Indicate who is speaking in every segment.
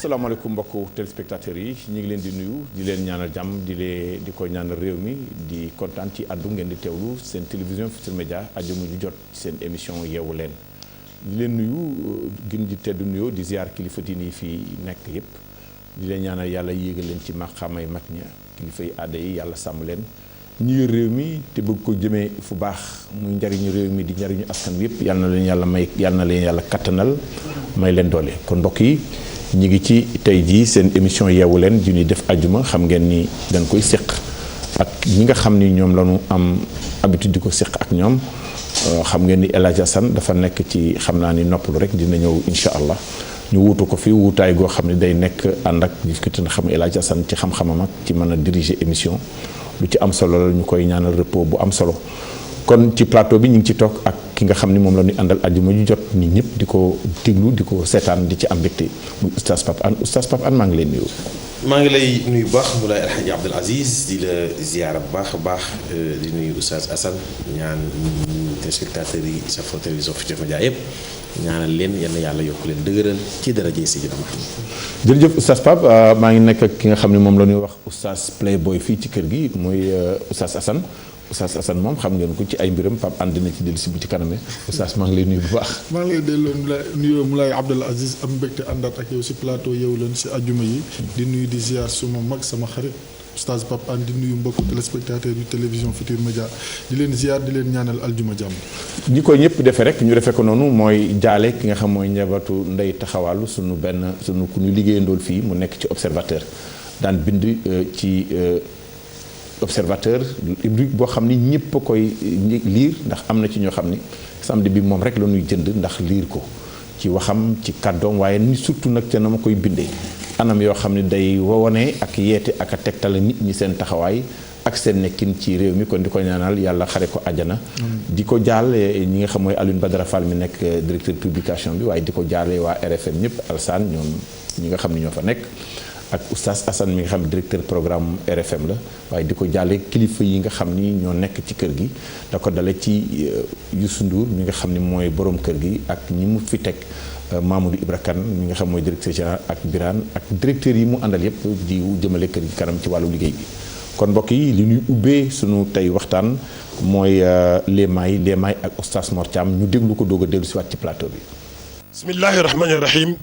Speaker 1: salaamaaleykum mbokku téléspectateurs yi ñu ngi leen di nuyu di leen ñaanal jàmm di ko ñaanal réew mi di kontaan ci àddu ngeen di teewlu seen télévision Futurs Médias àjjuma ju jot seen émission yeewu leen di leen nuyu gën di tedd nuyoo di ziar kilifa diine yi fii nekk yépp di leen ñaanal yàlla yéegal leen ci maqaamay mag ña kilifa yi aada yi yàlla sàmm leen ñu yor réew mi te bëgg ko jëmee fu baax muy njariñu réew mi di njariñu askan wi yépp yàlla na leen yàlla may yàlla na leen yàlla kattanal may leen doole kon mbokk yi ñu ngi ci tey jii seen émission yeewu leen ju ñuy def ajuma xam ngeen ni dañ koy séq ak ñi nga xam ni ñoom la ñu am habitude di ko séq ak ñoom xam ngeen ni El Hadj Assane dafa nekk ci xam naa ni noppalu rek dina ñëw incha allah ñu wuutu ko fi wuutaay goo xam ne day nekk ànd ak discuter na xam El Hadj Assane ci xam-xamam ak ci mën a diriger émission lu ci am solo la ñu koy ñaanal repos bu am solo kon ci plateau bi ñu ngi ci toog ak ki nga xam ni moom la ñuy àndal àjjuma ju jot nit ñëpp di ko déglu di ko seetaan di ci am mbégte muy oustaz Pape Hann oustaz Pape Hann maa ngi lay nuyu.
Speaker 2: maa ngi lay nuyu bu baax Moulay El Hadj Abdoul Aziz di la ziyaara bu baax a baax di nuyu oustaz Assane ñaan téléspectateurs yi sa fo télévision Futurs Médias yëpp ñaanal leen yal na yàlla yokk leen dëgëral ci daraje Seydina Muhammad.
Speaker 1: jërëjëf oustaz Pape maa ngi nekk ak ki nga xam ne moom la ñuy wax oustaz Playboy fii ci kër gi muy oustaz Assane. Oustaz Assane moom xam ngeen ko ci ay mbiram Pape Hann dina ci dellu si bu ci kaname oustaz maa ngi lay nuyu bu baax.
Speaker 3: maa ngi lay delloo nuyoo Moulay Abdoul Aziz am mbégte àndaat ak yow si plateau yeewu leen si ajuma yi. di nuyu di ziar suma mag sama xarit oustaz Pape Hann di nuyu mbokku téléspectateur yu télévision Futurs Médias di leen ziar di leen ñaanal aljuma jàmm.
Speaker 1: ñi ko ñëpp defee rek ñu defee ko noonu mooy jaale ki nga xam mooy njabootu Ndeye Taxawaalu sunu ku ñu liggéeyandool fii mu nekk ci observateur daan bind ci. Observateur boo xam ni ñëpp a koy liir ndax am na ci ñoo xam ni samedi bi moom rek la ñuy jënd ndax liir ko ci waxam ci kàddoom waaye ni surtout nag ca na ma koy bindee anam yoo xam ne day wone ak yeete ak a tegtale nit ñi seen taxawaay ak seen nekkin ci réew mi kon di ko ñaanal yàlla xare ko àjjana di ko jaale ñi nga xam mooy Alioune Badara Fall mi nekk directeur publication bi waaye di ko jaale waa RFM ñëpp Alsaan ñoom ñi nga xam ne ñoo fa nekk ak oustaz Assane mi nga xam directeur programme RFM la waaye di ko jàlle kilifa yi nga xam ni ñoo nekk ci kër gi da ko dale ci Youssou Ndour mi nga xam ni mooy borom kër gi ak ñi mu fi teg Mamadou Ibra Kane mi nga xam mooy directeur général ak Birane ak directeur yi mu àndal yépp di jëmale kër gi kanam ci wàllu liggéey bi kon mbokk yi li ñuy ubbee sunu tey waxtaan mooy léemaay ak oustaz Mor Thiam ñu déglu ko doog a dellu si waat ci plateau bi.
Speaker 4: bismillahi rahmani rahim.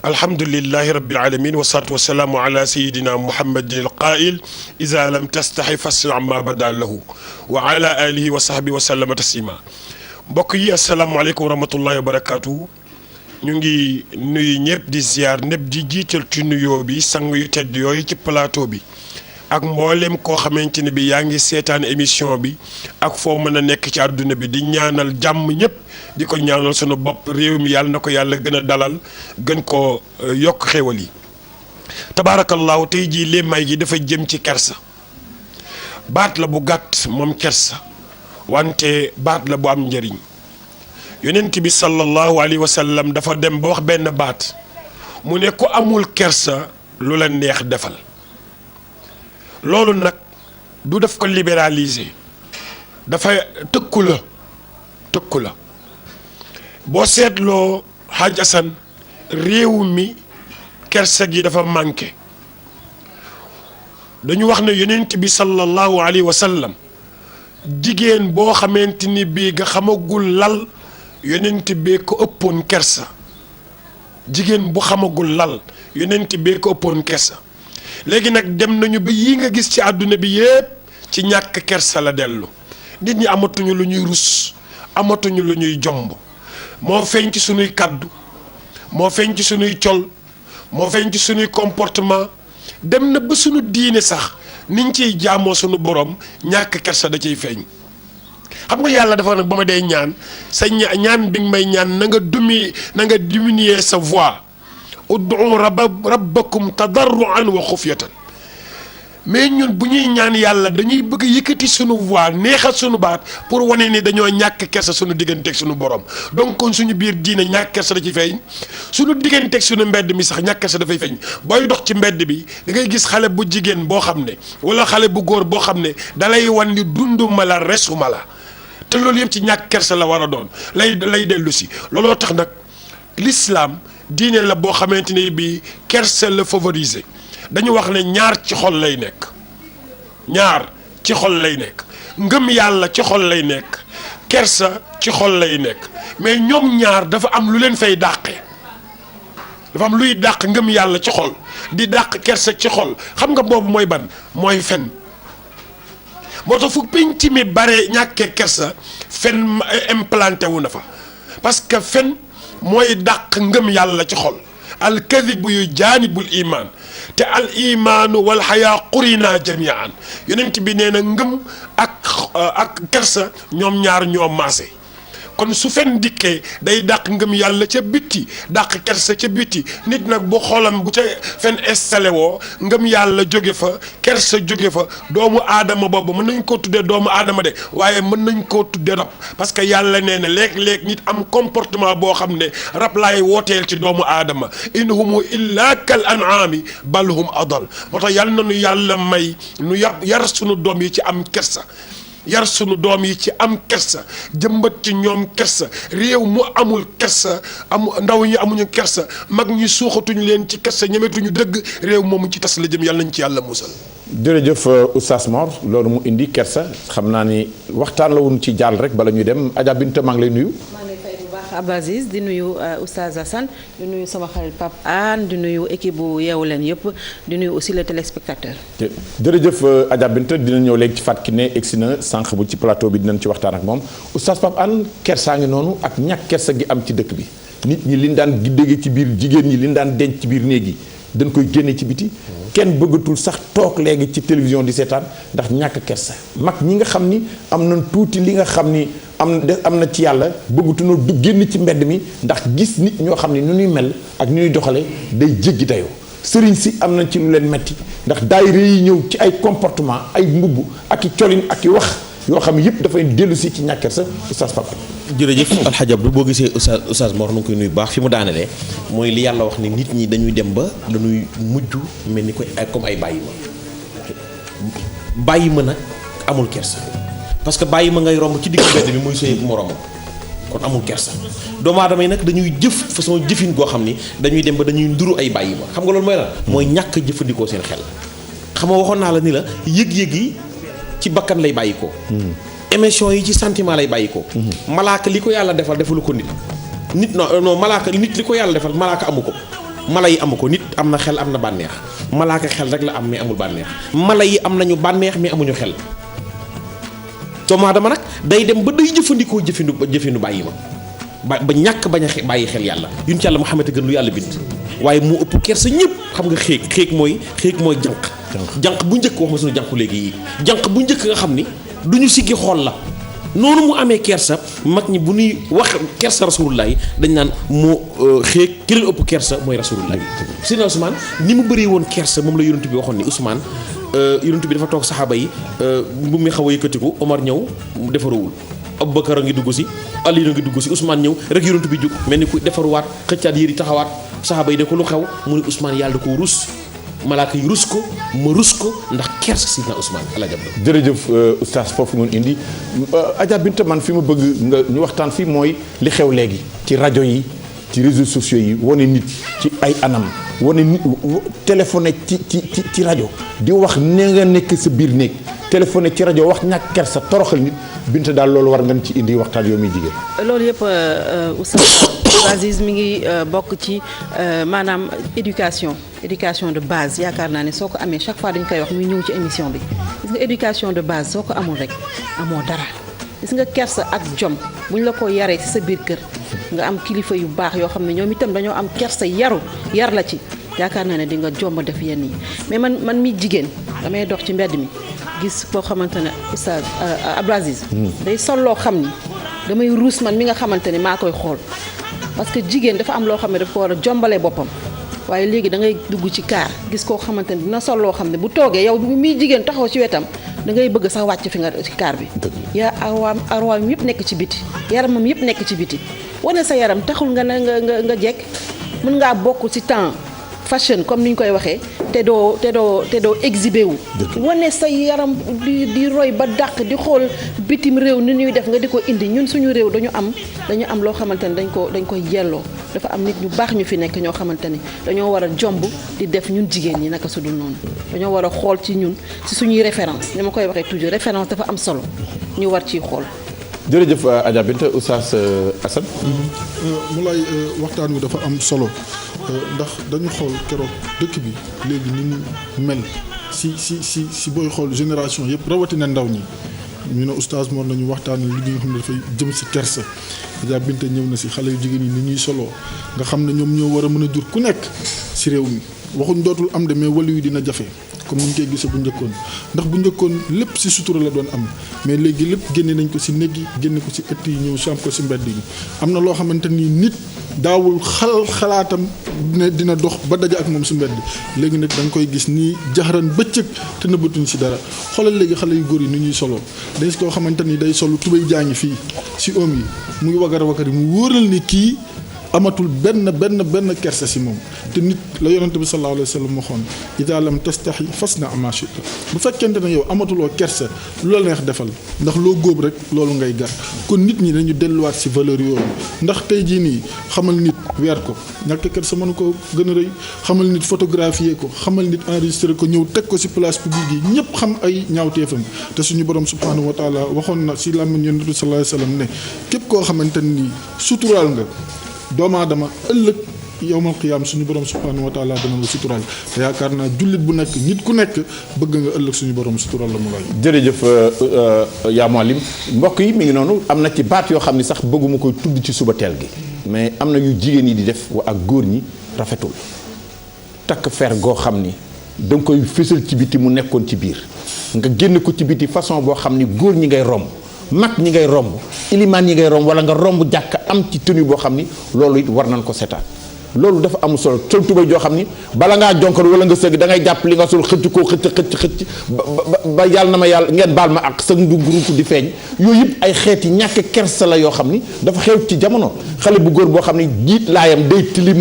Speaker 4: alhamdulillahi rabbil alamin wasalaatu wasalaamu ala sayidina muhammadin alqail iza lam tastaxi fasna ma bada lahu wa ala alihi wa sahbi wa sallama taslima mbokk yi asalaamaaleykum wa rahmatullahi wa barakatuhu ñu ngi nuyu ñëpp di ziar ñëpp di jiital ci nuyoo bi sang yu tedd yooyu ci plateau bi ak mboolem koo xamante ne bi yaa ngi seetaan émission bi ak foo mën a nekk ci àdduna bi di ñaanal jàmm ñëpp di ko ñaanal sunu bopp réew mi yàlla na ko yàlla gën a dalal gën ko yokk xéwal yi tabaarakallaahu tey jii léemaay gi dafa jëm ci kersa baat la bu gàtt moom kersa wante baat la bu am njëriñ yonent bi sallallahu alayhi wa sallam dafa dem ba wax benn baat mu ne ku amul kersa lu la neex defal loolu nag du def ko libéraliser dafa tëkku la boo seetloo Hadj Assane réew mi kersa gi dafa manqué dañu wax ne yonent bi sallallahu alayhi wa sallam jigéen boo xamante ni bii nga xamagul lal yonent bee ko ëppoon kersa jigéen bu xamagul lal yonent bee ko ëppoon kersa léegi nag dem nañu ba yii nga gis ci àdduna bi yépp ci ñàkk kersa la dellu nit ñi amatuñu lu ñuy rus amatuñu lu ñuy jomb moo feeñ ci sunuy kàddu moo feeñ ci sunuy col moo feeñ ci sunuy comportement dem na ba sunu diine sax niñ ciy jaamoo sunu borom ñàkk kersa da ciy feeñ xam nga yàlla dafa nag ba ma dee ñaan sa ñaan bi nga may ñaan na nga diminuer sa voix ud'u rabbakum tadarruan wa xufyatan mais ñun bu ñuy ñaan yàlla dañuy bëgg a yëkkati sunu voix neexal sunu baat pour wane ni dañoo ñàkk kersa sunu digganteeg sunu borom donc kon suñu biir diine ñàkk kersa da ci feeñ sunu digganteeg sunu mbedd mi sax ñàkk kersa dafay feeñ booy dox ci mbedd bi da ngay gis xale bu jigéen boo xam ne wala xale bu góor boo xam ne dalay wan ni dunduma la resuma la te loolu yëpp ci ñàkk kersa la war a doon lay dellu si looloo tax nag l'islam diine la boo xamante ni bii kersa la favoriser dañu wax ne ñaar ci xol lay nekk ñaar ci xol lay nekk ngëm yàlla ci xol lay nekk kersa ci xol lay nekk mais ñoom ñaar dafa am lu leen fay dàqe dafa am luy dàq ngëm yàlla ci xol di dàq kersa ci xol xam nga boobu mooy ban mooy fen moo tax fu penc mi bare ñàkkee kersa fen implanté wu na fa parce que fen mooy dàq ngëm yàlla ci xol al kadibu yu jaanibul iman te al imaanu wal xayaa qurina jamian yonent bi nee na ngëm ak kersa ñoom ñaar ñoo maase kon su fen dikkee day dàq ngëm yàlla ca bitti dàq kersa ca bitti nit nag bu xolam bu ca fen installé woo ngëm yàlla jóge fa kersa jóge fa doomu aadama boobu mën nañ koo tuddee doomu aadama de waaye mën nañ koo tuddee rab parce que yàlla nee na léeg-léeg nit am comportement boo xam ne rab laay wooteel ci doomu aadama in humu illa kal an'aami bal hum adal moo tax yàlla na nu yàlla may nu yar sunu doom yi ci am kersa yar sunu doom yi ci am kersa jëmbat ci ñoom kersa réew mu amul kersa ndaw ñi amuñu kersa mag ñi suuxatuñu leen ci kersa ñemetuñu dëgg réew moomu ci tas la jëm yàlla nañ ci yàlla musal.
Speaker 1: jërëjëf Oustaz Mor loolu mu indi kersa xam naa ni waxtaan la woon ci jàll rek bala ñuy dem Adja Binta maa ngi lay nuyu.
Speaker 5: Abdou Aziz di nuyu Oustaz Assane di nuyu sama xarit Pape Anne di nuyu équipe bu Yeewu Leen yëpp di nuyu aussi le téléspectateur.
Speaker 1: jërëjëf Adja Binta dina ñëw léegi ci Fatou Kiné egsi na sànq bu ci plateau bi dinañ ci waxtaan ak moom Oustaz Pape Anne kersaa ngi noonu ak ñàkk kersa gi am ci dëkk bi nit ñi liñ daan giddege ci biir jigéen ñi liñ daan denc ci biir néeg yi dañ koy génne ci biti kenn bëggatul sax toog léegi ci télévision di seetaan ndax ñàkk kersa mag ñi nga xam ni am nañ tuuti li nga xam ni am na ci yàlla bëggatunoo du génn ci mbedd mi ndax gis nit ñoo xam ne nu ñuy mel ak nu ñuy doxale day jéggi dayoo sëriñ si am nañ ci lu leen metti ndax daayira yi ñëw ci ay comportement ay mbubb ak i colin ak i wax yoo xam ne yëpp dafay dellu si ci ñàkk kersa Oustaz Papa.
Speaker 2: jërëjëf Alxaji Abdou boo gisee Oustaz Mor nu ngi koy nuyu baax fi mu daanelee mooy li yàlla wax ni nit ñi dañuy dem ba dañuy mujj mel ni koy comme ay bàyyi ma nag amul kersa parce que bàyyi ma ngay romb ci digg mbedd mi muy sëy bu moroomam kon amul kersa doomu aadama yi nag dañuy jëf façon jëfin goo xam ni dañuy dem ba dañuy nduru ay bàyyi ma xam nga loolu mooy la mooy ñàkk jëfandikoo seen xel xam nga waxoon naa la ni la yëg-yëg yi ci bakkan lay bàyyi ko émotion yi ci sentiment lay bàyyi ko malaaka li ko yàlla defal defalu ko nit non malaaka nit li ko yàlla defal malaaka amu ko mala yi amu ko nit am na xel am na bànneex malaaka xel rek la am mais amul bànneex mala yi am nañu bànneex mais amuñu xel doomu aadama nag day dem ba day jëfandikoo jëfinu bàyyi ma ba ñàkk bañ a bàyyi xel yàlla yun ci yàlla Muhammad gën lu yàlla bind waaye moo ëpp kersa ñëpp xam nga xéeg mooy jànq bu njëkk wax ma suñu jànqu léegi yi jànq bu njëkk nga xam ni du ñu siggi xool la noonu mu amee kersa mag ñi bu ñuy wax kersa rasulullah yi dañ naan moo xéeg ki leen ëpp kersa mooy rasulullah yi Seydina Ousmane ni mu bëree woon kersa moom la yonent bi waxoon ni Ousmane yonent bi dafa toog saxaaba yi bu muy xaw a yëkkatiku Omar ñëw defaruwul Aboubacar a ngi dugg si Ali a ngi dugg si Ousmane ñëw rek yonent bi jóg mel ni ku defaruwaat xëccaat yéri taxawaat saxaaba yi de ko lu xew mu ne Ousmane yàlla da ko rus malaaka yi rus ko ma rus ko ndax kersa Sidna Ousmane ala jab
Speaker 1: jërëjëf oustaz foofu ngeen indi Adja Binta man fi ma bëgg nga ñu waxtaan fii mooy li xew léegi ci rajo yi ci réseaux sociaux yi wane nit ci ay anam wane nit téléphoné ci rajo di wax ne nga nekk sa biir néeg téléphoné ci rajo wax ñàkk kersa toroxal nit Binta daal loolu war ngeen ci indi waxtaan yoo muy jigéen.
Speaker 5: loolu yëpp oustaz Aziz mi ngi bokk ci maanaam éducation de base yaakaar naa ne soo ko amee chaque fois dañ koy wax muy ñëw ci émission bi gis nga éducation de base soo ko amul rek amoo dara gis nga kersa ak jom buñ la ko yaree ci sa biir kër nga am kilifa yu baax yoo xam ne ñoom itam dañoo am kersa yar la ci yaakaar naa ne di nga jomb def yenn yi mais man mi jigéen damay dox ci mbedd mi gis koo xamante ne oustaz Abdou Aziz day sol loo xam ni damay ruus man mi nga xamante ne maa koy xool parce que jigéen dafa am loo xam ne dafa ko war a jombalee boppam waaye léegi da ngay dugg ci kaar gis koo xamante ne dina sol loo xam ne bu toogee yow miy jigéen taxaw ci wetam da ngay bëgg sax wàcc fi nga ci kaar bi yaa arwaam yëpp nekk ci biti yaramam yëpp nekk ci biti wane sa yaram taxul nga jekk mën ngaa bokk ci temps fashion comme ni ñu koy waxee te doo exhibé wu wane sa yaram di roy ba dàq di xool bitim réew ni ñuy def nga di ko indi ñun suñu réew dañu am loo xamante ne dañ koy yelloo dafa am nit ñu baax ñu fi nekk ñoo xamante ni dañoo war a jomb di def ñun jigéen ñi naka su dul noonu dañoo war a xool ci ñun ci suñuy référence ni ma koy waxee toujours référence dafa am solo ñu war ciy xool.
Speaker 1: jërëjëf Adja Binta Oustaz Assane.
Speaker 3: Moulay waxtaan wi dafa am solo ndax dañu xool keroog dëkk bi léegi ni mu mel si booy xool génération yëpp rawatina ndaw ñi ñu ne Oustaz Mor nañu waxtaan li nga xam ne dafay jëm si kersa Adja Binta ñëw na si xale yu jigéen yi ni ñuy soloo nga xam ne ñoom ñoo war a mën a jur ku nekk si réew mi waxuñ dootul am de mais wàllu yu dina jafe. comme ni ñu koy gisee bu njëkkoon ndax bu njëkkoon lépp ci sutura la doon am mais léegi lépp génne nañ ko ci néeg yi génne ko ci ëtt yi ñëw samp ko ci mbedd yi am na loo xamante ni nit daawul xalaatam ne dina dox ba daje ak moom ci mbedd léegi nag da nga koy gis nii jaxaran bëccëg te nëbbatuñ ci dara xoolal léegi xale yu góor yi ni ñuy soloo dañ koo xamante ni day solu tubéy jaa ngi fii ci oom yi muy wagar yi mu wóoral ni kii amatul benn kersa ci moom te nit la yonent bi sallallahu alayhi wa sallam waxoon idaa lam tastahi fasna maa shi'ta bu fekkente ne yow amatuloo kersa lu la neex defal ndax loo góob rek loolu ngay gar kon nit ñi dañu delluwaat ci valeur yooyu ndax tey jii nii xamal nit weer ko ñàkk kersa mënu ko gën a rëy xamal nit photographier ko xamal nit enregistrer ko ñëw teg ko ci place publique yi ñëpp xam ay ñaawteefam te suñu borom subhanahu wa taala waxoon na ci làmmiñ yonent bi sallallahu alayhi wa sallam ne képp koo xamante ni suturaal nga doomu aadama ëllëg yowmal qiyaam suñu borom subhanahu wa taala dana la suturaal te yaakaar naa jullit bu nekk nit ku nekk bëgg nga ëllëg suñu borom suturaal la mu lay.
Speaker 1: jërëjëf yaa Mouhalim mbokk yi mi ngi noonu am na ci baat yoo xam ne sax bëgguma koy tudd ci suba teel gi mais am na yu jigéen yi di def ak góor ñi rafetul takk fer goo xam ni da nga koy fësal ci biti mu nekkoon ci biir nga génn ko ci biti façon boo xam ni góor ñi ngay romb. mag ñi ngay romb ilimaan ñi ngay romb wala nga romb jàkk am ci tenue boo xam ni loolu it war nañ ko seetaan loolu dafa am solo sol tubéy joo xam ni bala ngaa jonkon wala nga sëgg da ngay jàpp li nga sol xëcc koo xëcc ba yàlla na ma yàlla ngeen baal ma ak sa nduguruk di feeñ yooyu yëpp ay xeeti ñàkk kersa la yoo xam ni dafa xew ci jamono xale bu góor boo xam ni jiit laayam day tilim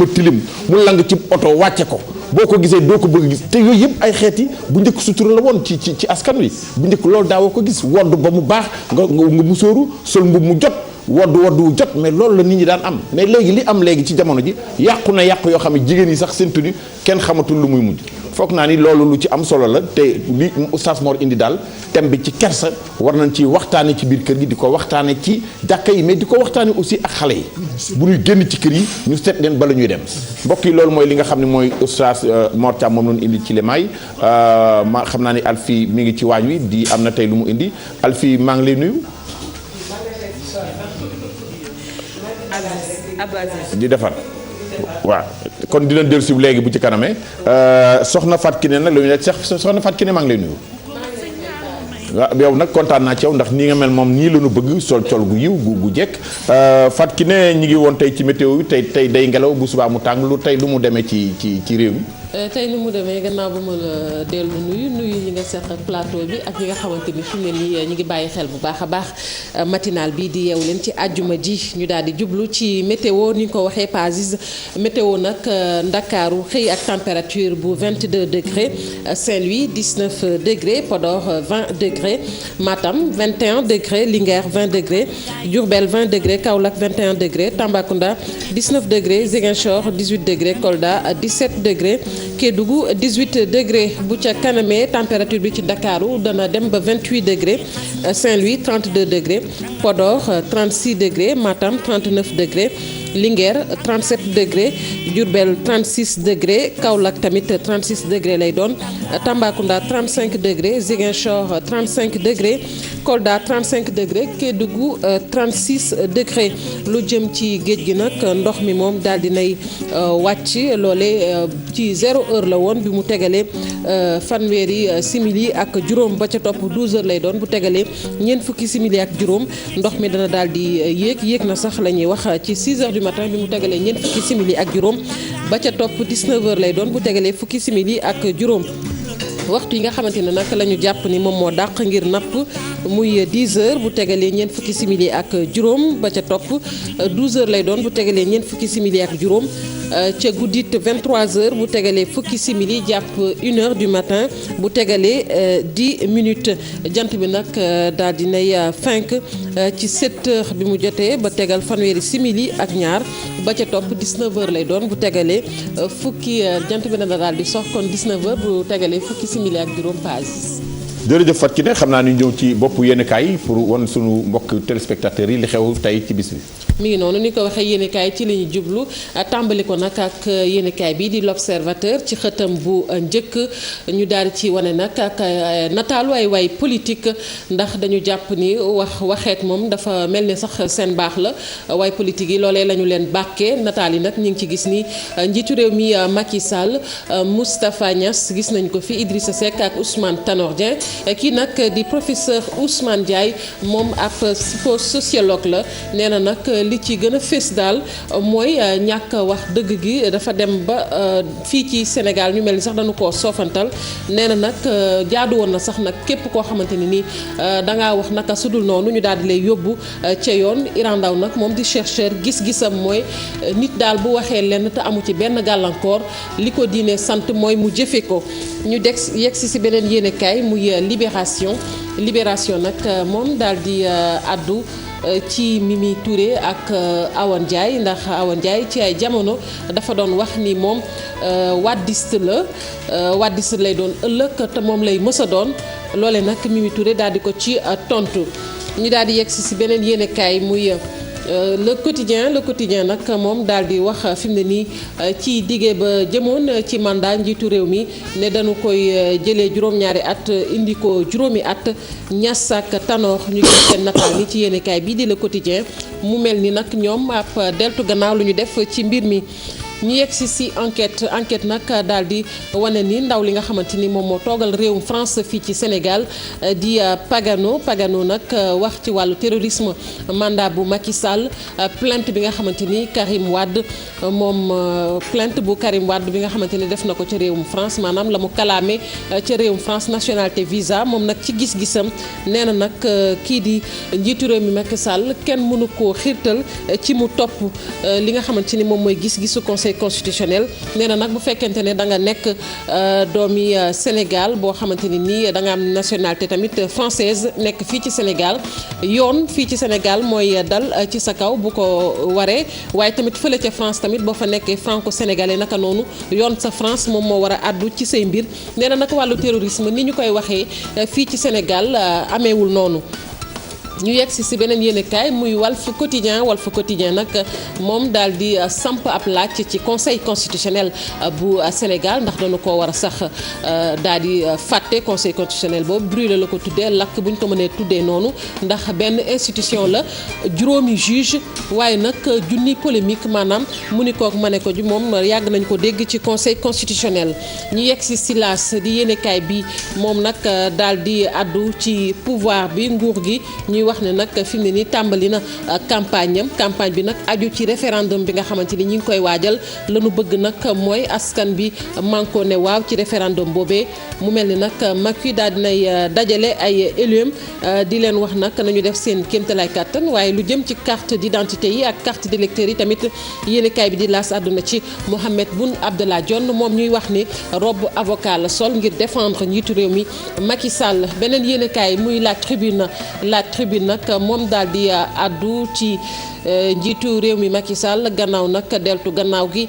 Speaker 1: mu lang ci oto wàcce ko boo ko gisee doo ko bëgg gis te yooyu yëpp ay xeeti bu njëkk sutura la woon ci askan wi bu njëkk loolu daawoo ko gis wodd ba mu baax nga musóoru sol mbub mu jot wodd wu jot mais loolu la nit ñi daan am mais léegi li am léegi ci jamono ji yàqu yoo xam ne jigéen yi sax seen tenue kenn xamatul lu muy mujj foog naa ni loolu lu ci am solo la te li Oustaz Mor indi daal thème bi ci kersa war nañ ci waxtaane ci biir kër gi di ko waxtaane ci jàkka yi mais di ko waxtaane aussi ak xale yi bu ñuy génn ci kër yi ñu seet leen bala ñuy dem mbokk yi loolu mooy li nga xam ne mooy Oustaz Mor Thiam moom lañu indi ci lemaay ma xam naa ni Alfi mi ngi ci waañ wi di am na tey lu mu indi Alfi maa ngi lay nuyu di defar waaw kon dina dellu si léegi bu ci kanamee soxna Fatou Kiné nag la ñu ne soxna Fatou Kiné maa ngi lay nuyu. waaw yow nag kontaan naa ci yow ndax nii nga mel moom nii la ñu bëgg sol col gu yiw gu jekk Fatou Kiné ñi ngi woon tey ci météo bi tey day ngelaw bu subaa mu tàng lu mu demee ci réew mi.
Speaker 6: tey ni mu demee gannaaw ba ma la dellu nuyu ñi nga seq ak plateau bi ak ñi nga xamante ni fi mu ne nii ñu ngi bàyyi xel bu baax a baax matinal bi di yeewu leen ci àjjuma ji ñu daal di jublu ci météo ni ñu ko waxee Pazis météo nag Ndakaaru xëy ak température bu 22 degré Saint-Louis 19 degré Podor 20 degré Matam 21 degré Linguère 20 degré Diourbel 20 degré Kaolack 21 degré Tambacounda 19 degré Ziguinchor 18 degré Kolda 17 degré Kédougou 18 degré bu ca kanamee température bi ci Ndakaaru dana dem ba 28 degré Saint-Louis 32 degré Podor 36 degré Matam 39 degré Linguère 37 degré Diourbel 36 degré Kaolack tamit 36 degré lay doon Tambacounda 35 degré Ziguinchor 35 degré Kolda 35 degré Kédougou 36 degré lu jëm ci géej gi nag ndox mi moom daal di nay wàcc loole ci 0 heure la woon bi mu tegalee fanweeri simili ak juróom ba ca topp 12 heures lay doon bu tegalee ñeent fukki simili ak juróom ndox mi dana daal di yéeg na sax la ñuy wax ci 6 heures du matin bi mu tegalee ñeent fukki simili ak juróom ba ca topp 19 heures lay doon bu tegalee fukki simili ak juróom waxtu yi nga xamante ne nag la ñu jàpp ni moom moo dàq ngir napp muy 10 heures bu tegalee ñeent fukki simili ak juróom ba ca topp 12 heures lay doon bu tegalee ñeent fukki simili ak juróom ca guddit 23h bu tegalee fukki simili jàpp 1h du matin bu tegalee 10 minutes jant bi nag daal di nay fenk ci 7h bi mu jotee ba tegal fanweeri simili ak ñaar ba ca topp 19h lay doon bu tegalee fukki jant bi na daal di sox kon 19h bu tegalee fukki simili ak juróom page.
Speaker 1: jërëjëf Fatou Kiné xam naa ni ñëw ci bopp yéenekaay pour wan sunu mbokk téléspectateurs yi li xew tey ci bis bi.
Speaker 6: mi ngi noonu ni ko waxee yéenekaay ci la ñu jublu tàmbali ko nag ak yéenekaay bi di l'Observateur ci xëtam bu njëkk ñu daal di ci wane nag ak nataalu ay waay politique ndax dañu jàpp ni waxeet moom dafa mel ni sax seen baax la waay politique yi loolee la ñu leen bàkkee nataal yi nag ñu ngi ci gis ni njiitu réew mi Macky Sall Moustapha Niass gis nañ ko fi Idrissa Seck ak Ousmane Tanor Dieng kii nag di professeur Ousmane Ndiaye moom ab sociologue la nee na nag li ci gën a fés daal mooy ñàkk wax dëgg gi dafa dem ba fii ci Sénégal ñu mel ni sax dañu koo soofantal nee na nag jaadu woon na sax nag képp koo xamante ni nii dangaa wax naka sudul noonu ñu daal di lay yóbbu ca yoon Iran Ndaw nag moom di chercheur gis-gisam mooy nit daal bu waxee lenn te amu ci benn gàllankoor li ko diine sant mooy mu jëfe ko ñu yegsi si beneen yéenekaay muy libération nag moom daal di addu ci Mimi Touré ak Awa Ndiaye ndax Awa Ndiaye ci ay jamono dafa doon wax ni moom waddiste lay doon ëllëg te moom lay mës a doon loole nag Mimi Touré daal di ko ci tontu ñu daal di yegsi si beneen yéenekaay muy le quotidien nag moom daal di wax fi mu ne nii ci dige ba jëmoon ci mandat njiitu réew mi ne dañu koy jëlee juróom-ñaari at indi ko juróomi at Niass ak Tanor ñu gis seen nataal ni ci yéenekaay bii di le quotidien mu mel ni nag ñoom ab deltu gannaaw lu ñu def ci mbir mi. ñu yegg si enquête nag daal di wane ni ndaw li nga xamante ni moom moo toogal réewum France fii ci Sénégal di Pagano nag wax ci wàllu terrorisme mandat bu Macky Sall plainte bi nga xamante ni Karim Wade moom plainte bu Karim Wade bi nga xamante ni def na ko ca réewum France maanaam la mu kalaame ca réewum France nationalité visa moom nag ci gis-gisam nee na nag kii di njiitu réew mi Macky Sall kenn mënu koo xiirtal ci mu topp li nga xamante ni moom mooy gis-gisu conseil constitutionnel nee na nag bu fekkente ne da nga nekk doomi Sénégal boo xamante ni nii da nga am nationalité tamit française nekk fii ci Sénégal yoon fii ci Sénégal mooy dal ci sa kaw bu ko waree waaye tamit fële ca France tamit boo fa nekkee franco-sénégalais naka noonu yoon sa France moom moo war a àddu ci say mbir nee na nag wàllu terrorisme ni ñu koy waxee fii ci Sénégal ameewul noonu. ñu yegg si beneen yéenekaay muy Walf Quotidien nag moom daal di samp ab laaj ci conseil constitutionnel bu Sénégal ndax dañu ko war a sax daal di fàtte conseil constitutionnel boobu brûlé la ko tuddee lakk bu ñu ko mënee tuddee noonu ndax benn institution la juróomi juge waaye nag junni polémique maanaam mu ni kook ma ne ko ji moom yàgg nañ ko dégg ci conseil constitutionnel ñu yegg si silaas di yéenekaay bi moom nag daal di addu ci pouvoir bi nguur gi ñuy wax ne nag fi mu ne nii tàmbali na campagne bi nag aju ci référendum bi nga xamante ni ñi ngi koy waajal la ñu bëgg nag mooy askan bi manko ne waaw ci référendum boobee mu mel ni nag Macky daal dinay dajale ay élus di leen wax nag nañu def seen kéemtalaay kàttan waaye lu jëm ci carte d'identité yi ak carte d'électeur yi tamit yéenekaay bi di laas àdduna ci Mohamed Boun Abdallah Dionne moom ñuy wax ni robe avocat la sol ngir défendre njiitu réew mi Macky Sall beneen yéenekaay muy la tribune nag moom daal di addu ci njiitu réew mi Macky Sall gannaaw nag deltu gannaaw gi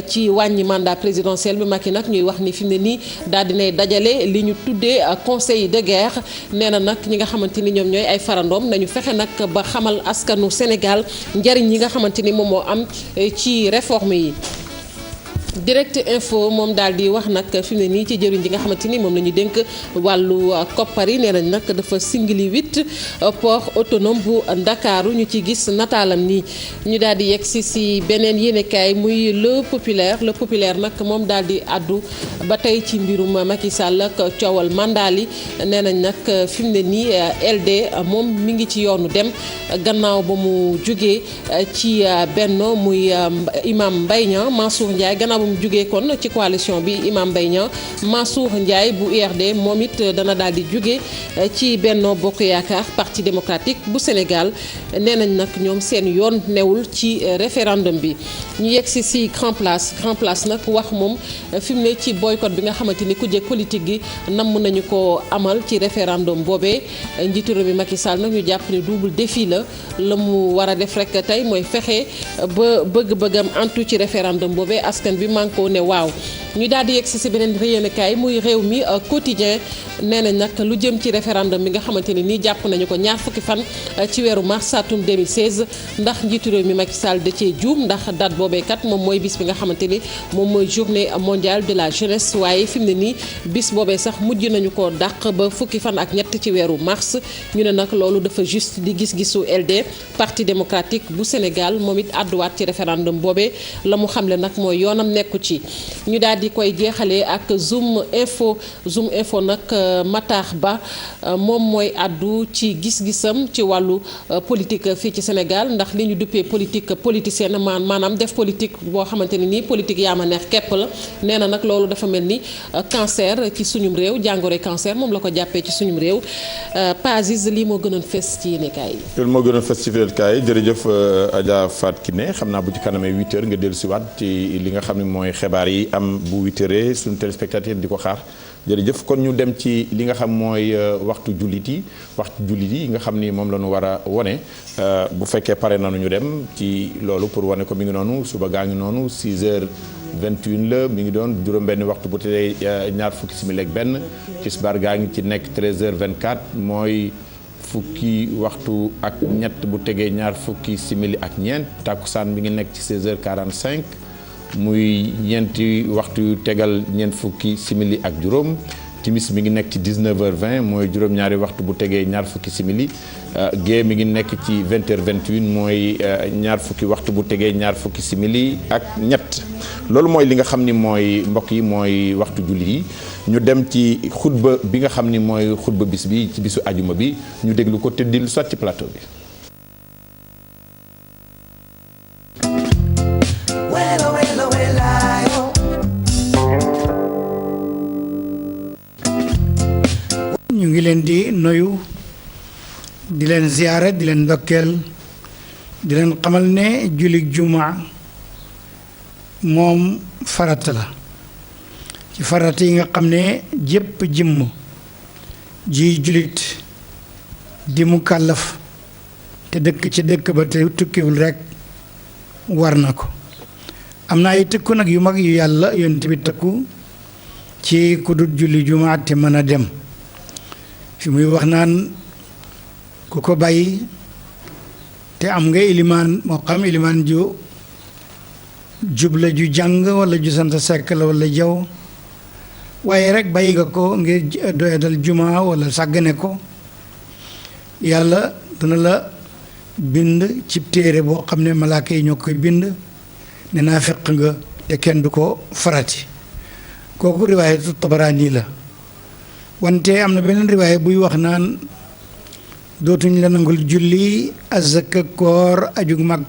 Speaker 6: ci wàññi mandat présidentiel bi Macky nag ñuy wax ni fi mu ne nii daal dinay dajale li ñu tuddee conseil de guerre nee na nag ñi nga xamante ni ñoom ñooy ay farandoom nañu fexe nag ba xamal askanu Sénégal njariñ yi nga xamante ni moom moo am ci réforme yi. Direct Info moom daal di wax nag fi mu ne nii ci jëriñ ji nga xamante ni moom la ñu dénk wàllu koppar yi nee nañ nag dafa singli 8 port autonome bu Ndakaaru ñu ci gis nataalam nii ñu daal di yegg si beneen yéenekaay muy le populaire nag moom daal di addu ba tey ci mbirum Macky Sall ak coowal mandat li nee nañ nag fi mu ne nii LD moom mi ngi ci yoonu dem gannaaw ba mu jógee ci Benno muy imam Mbaye Niang Mansour Ndiaye gannaaw mu jugee kon ci coalition bi Imam Mbaye Niang Mansour Ndiaye bu URD moom it dana daal di jugee ci Benno Bokk Yaakaar Parti démocratique bu Sénégal nee nañ nag ñoom seen yoon newul ci référendum bi ñu yegg si Grand Place nag wax moom fi mu ne ci boycott bi nga xamante ni ku jëkk politique gi namm nañu ko amal ci référendum boobee njiitu réew mi Macky Sall nag ñu jàpp ne double défi la mu war a def rek tey mooy fexe ba bëgg-bëggam antu ci référendum boobee askan bi man koo ne waaw ñu daal di yegg si beneen yéenekaay muy réew mi quotidien nee nañ nag lu jëm ci référendum bi nga xamante ne nii jàpp nañu ko ñaar fukki fan ci weeru mars atum 2016 ndax njiitu réew mi Macky Sall da cee juum ndax date boobee kat moom mooy bis bi nga xamante ni moom mooy journée mondiale de la jeunesse waaye fi mu ne nii bis boobee sax mujj nañu ko dàq ba fukki fan ak ñett ci weeru mars ñu ne nag loolu dafa juste di gis-gisu LD Parti démocratique bu Sénégal moom it àdduwaat ci référendum boobee la mu xamle nag mooy yoonam nekku ci ñu daal di koy jeexalee ak Zoom info nag Matar Ba moom mooy àddu ci gis-gisam ci wàllu politique fii ci Sénégal ndax li ñu duppee politique politicienne maanaam def politique boo xamante ne nii politique yaa ma neex képp la nee na nag loolu dafa mel ni cancer ci suñum réew jàngoro cancer moom la ko jàppee ci suñum réew Pazis lii moo gënoon fës ci yéenekaay yi.
Speaker 1: loolu moo gënoon fës ci yéenekaay yi jërëjëf Adja Fatou Kiné xam naa bu ci kanamee 8h nga dellu si waat ci li nga xam ne mooy xibaar yi am bu 8h suñu téléspectateur di ko xaar. jërëjëf kon ñu dem ci li nga xam mooy waxtu jullit yi nga xam ni moom la ñu war a wone bu fekkee pare nañu ñu dem ci loolu pour wane ko mi ngi noonu suba gaa ngi noonu 6h21 la mi ngi doon juróom-benn waxtu bu tey ñaar fukki simili ak benn tisbaar gaa ngi ci nekk 13h24 mooy fukki waxtu ak ñett bu tegee ñaar fukki simili ak ñeent takkusaan mi ngi nekk ci 16h45. muy ñeenti waxtu yu tegal ñeent fukki simili ak juróom timis mi ngi nekk ci 19h20 mooy juróom-ñaari waxtu bu tegee ñaar fukki simili gée mi ngi nekk ci 20h28 mooy ñaar fukki waxtu bu tegee ñaar fukki simili ak ñett loolu mooy li nga xam ni mooy mbokk yi mooy waxtu julli yi ñu dem ci xutba bi nga xam ni mooy xutba bis bi ci bisu ajuma bi ñu déglu ko te dillu soit ci plateau bi.
Speaker 7: ñu ngi leen di nuyu di leen ziyaara di leen ndokkeel di leen xamal ne jullit jumaa moom farata la ci farata yi nga xam ne jépp jëmm ji jullit di mu kàllaf te dëkk ci dëkk ba te tukkiwul rekk war na ko am na ay tëkku nag yu mag yu yàlla yonent bi tëkku ci ku dul julli jumaa te mën a dem fi muy wax naan ku ko bàyyi te am nga ilimaan moo xam ilimaan ju jubla ju jàng wala ju sant sekk la wala jaw waaye rek bàyyi nga ko ngir doyadal juma wala sàggane ko yàlla dana la bind ci téere boo xam ne malaaka yi ñoo koy bind ne naa fekk nga te kenn du ko farati kooku riwaayatu Tabaraani la wante am na beneen riwaaya buy wax naan dootuñ la nangul julli azaka koor aju mag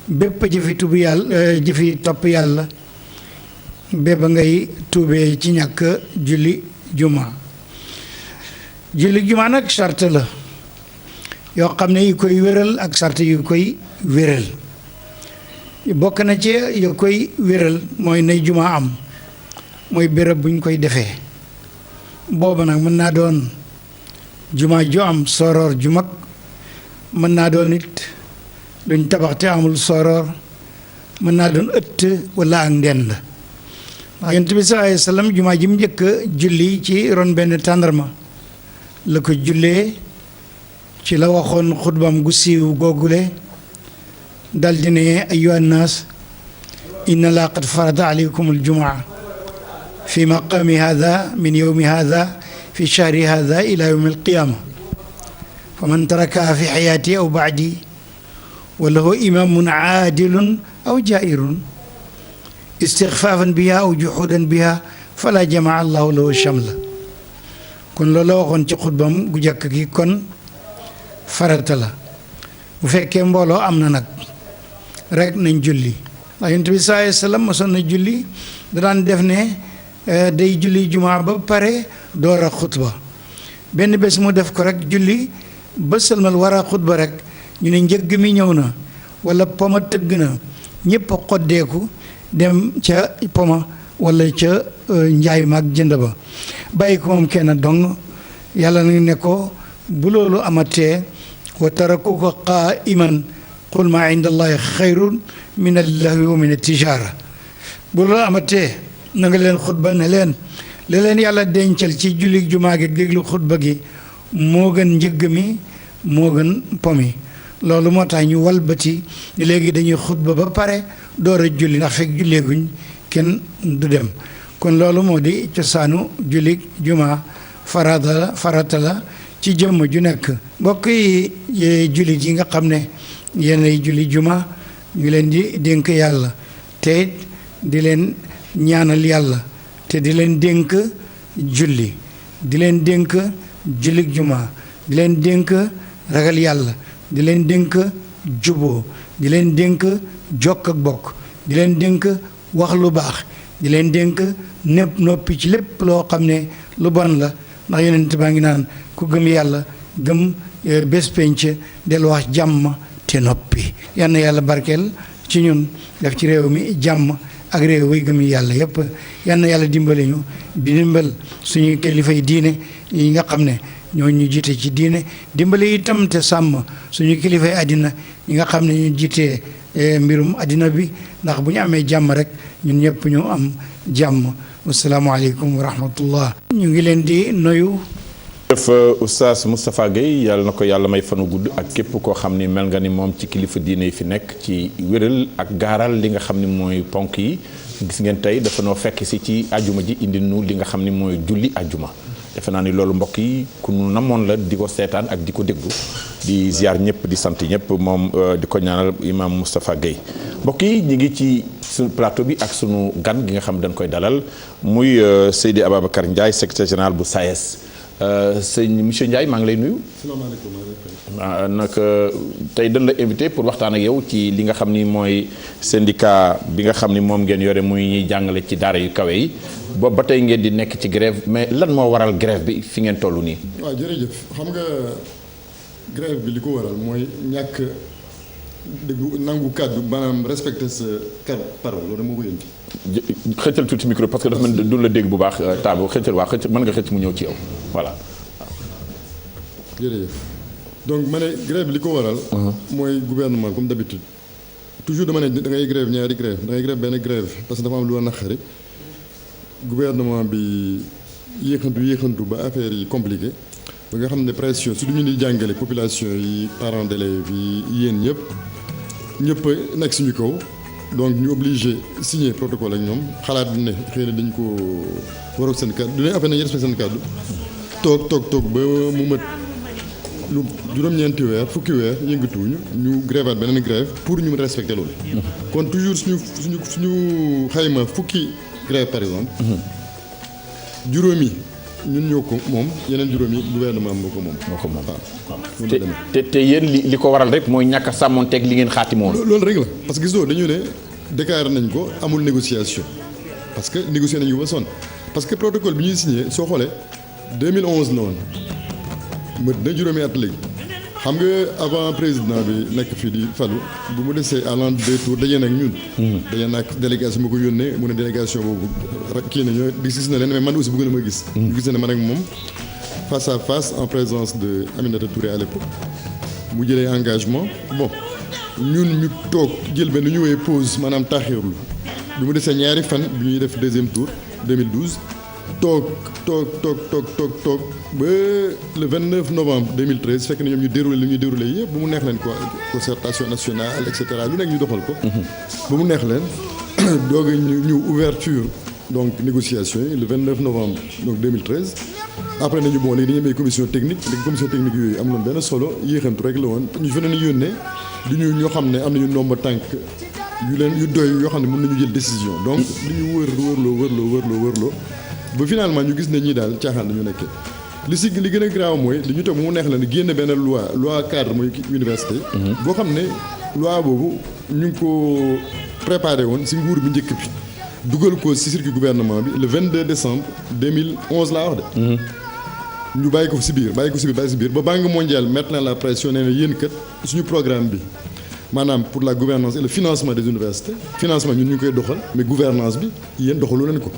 Speaker 7: bépp jëfi tubu yàlla jëfi topp yàlla ba ngay tuubee ci ñàkk julli juma nag charte la yoo xam ne yu koy wéral ak charte yu koy wéral bokk na ci yu koy wéral mooy nay juma am mooy béréb buñ koy defee booba nag mën naa doon juma ju am soroor ju mag mën naa doon it duñ tabax te amul soroor mën naa doon ëtt wala ak ndend ndax yonent bi sallallahu alayhi wa sallam juma ji mu njëkk julli ci ron benn tàndarma la ko jullee ci la waxoon xutbam gu siiw googule daldi ne ayyuhan naas inna laa qad farada alaykum aljumaa fi maqami hada min yowmi hada fi shahri hada ila yowmi alqiyama fa man tarakaha fi xayaati aw baadi wa lahu imamun aadilun aw jairun istixfaafan biha aw juxuudan biha fala jamaa allahu lahu shamla kon loolu la waxoon ci xutbam gu jëkk gi kon farata la bu fekkee mbooloo am na nag rek nañ julli ndax Yonent bi sallallahu alayhi wa sallam mosoon na julli da daan def ne day julli jumaa ba pare door a xutba benn bés mu def ko rek julli ba sëlmal war a xutba rek ñu ne njëgg mi ñëw na wala poma tëgg na ñëpp a xoddeeku dem ca poma wala ca njaay maag jënd ba bàyyi ko moom kenn dong yàlla nag ne ko bu loolu amatee wa tarakuka qaa'iman qul maa inda allahi xayrun min allahwi wa min tijaara bu loolu amatee na nga leen xutba ne leen la leen yàlla dencal ci julli jumaa gi déglu xutba gi moo gën njëgg mi moo gën pomi loolu moo tax ñu walbati ni léegi dañuy xutba ba pare door a julli ndax fekk julleeguñ kenn du dem kon loolu moo di cosaanu julli jumaa farata la ci jëmm ju nekk mbokk yi jullit yi nga xam ne yéenay julli jumaa ñu leen di dénk yàlla te di leen ñaanal yàlla te di leen dénk julli di leen dénk julli jumaa di leen dénk ragal yàlla di leen dénk juboo di leen dénk jokk ak bokk di leen dénk wax lu baax di leen dénk népp noppi ci lépp loo xam ne lu bon la ndax yonent baa ngi naan ku gëm yàlla gëm bés penc del wax jàmm te noppi yal na yàlla barkeel ci ñun def ci réew mi jàmm ak réew way gëm yàlla yépp yal na yàlla dimbale ñu di dimbal suñu kilifay diine yi nga xam ne ñoo ñu jiite ci diine dimbale itam te sàmm suñu kilifay àddina yi nga xam ne ñu jiitee mbirum àddina bi ndax bu ñu amee jàmm rek ñun ñëpp ñu am jàmm wasalaamaaleykum wa rahmatullah ñu ngi leen di nuyu.
Speaker 1: def Oustaz Moustapha Gueye yàlla na ko yàlla may fanu gudd ak képp koo xam ni mel nga ni moom ci kilifa diine yi fi nekk ci wéral ak gaaral li nga xam ni mooy ponk yi gis ngeen tey dafa noo fekk si ci ajuma ji indi nu li nga xam ni mooy julli ajuma defe naa ni loolu mbokk yi ku nu namoon la di ko seetaan ak di ko déglu di ziar ñëpp di sant ñëpp moom di ko ñaanal imam Moustapha Gueye mbokk yi ñu ngi ci suñu plateau bi ak sunu gan gi nga xam dañ koy dalal muy Seydi Ababacar Ndiaye secrétaire général bu SAES sëñ monsieur Ndiaye maa ngi lay nuyu. salaamaaleykum. nag tey dañ la invité pour waxtaan ak yow ci li nga xam ni mooy syndicat bi nga xam ni moom ngeen yore muy ñuy jàngale ci daara yu kawe yi boobu ba tey ngeen di nekk ci grève mais lan moo waral grève bi fi ngeen toll nii.
Speaker 8: waaw jërëjëf xam nga grève bi li ko waral mooy ñàkk déglu nangu kàddu maanaam respecté sa parole loolu moo ko yëngi.
Speaker 1: xëccal tuuti micro parce que dafa mel du la dégg bu baax taabu xëccal waa xëcc mën nga xëcc mu ñëw ci yow voilà.
Speaker 8: jërëjëf donc ma ne grève bi li ko waral. mooy gouvernement comme d'habitude toujours dama ne da ngay grève ñaari grève da ngay grève benn grève parce que dafa am lu la naqari gouvernement bi yéexantu ba affaire yi compliqué ba nga xam ne pression surtout ñu di jàngale population yi parents d'élèves yi yéen ñëpp nekk suñu kaw. donc ñu obligé signer protocole ak ñoom xalaat ne xëy na dañ ko waroon seen kàddu du leen affaire nañu respecté seen kàddu toog ba mu mët lu juróom-ñeenti weer fukki weer yëngatuwuñu ñu grévaat beneen grève pour ñu mën respecté loolu. kon toujours suñu xayma fukki grève par exemple. juróomi ñun ñoo ko moom yeneen juróomi gouvernement moo ko moom. waaw
Speaker 1: te yéen li ko waral rek mooy ñàkk a sàmmonteeg li ngeen xaatimoon.
Speaker 8: loolu rek la parce que gisoo dañu ne déclaré nañ ko amul négociation parce que négocié nañu ba sonn parce que protocole bi ñuy signé soo xoolee 2011 la woon mët na juróomi at léegi xam nga avant président bi nekk fii di falu bu mu desee à l'entre-deux tours dajee nag ñun. dajee nag délégation ma ko yónnee mu ne délégation boobu kii nañoo gis na leen mais man aussi bëgg na ma gis. ñu gis ne man ak moom face à face en présence de Aminata Touré à l'époque mu jëlee engagement bon ñun ñu toog jël benn ñu woowee pause maanaam taaxirlu bi mu desee ñaari fan bi ñuy def deuxième tour 2012 toog ba le 29 novembre 2013 fekk na ñoom ñu déroulé li ñuy déroulé yëpp ba mu neex leen quoi concertation nationale et cetera lu nekk ñu doxal ko. ba mu neex leen doog a ñu ouverture donc négociation yi le 29 novembre donc 2013. après nañu bon léegi dañu am ay commission technique léegi commission technique yooyu amuloon benn solo yéexantu rek la woon ñu fa nañu yónnee du ñu ñoo xam ne am nañu ndomba tànk yu doy yoo xam ne mën nañu jël décision donc li ñu wërloo ba finalement ñu gis ne ñii daal caaxaan dañu nekkee li gën a grave mooy li ñu toog mu neex la ne génne benn loi cadre mooy université boo xam ne loi boobu ñu ngi ko préparé woon si nguur bi njëkk bi dugal ko si circuit gouvernement bi le 22 décembre 2011 laa wax de. ñu bàyyi ko si biir bàyyi si biir ba Banque mondiale mettre na la pression nee na yéen kat suñu programme bi maanaam pour la gouvernance et le financement des universités financement ñun ñu koy doxal mais gouvernance bi yéen doxalu leen ko.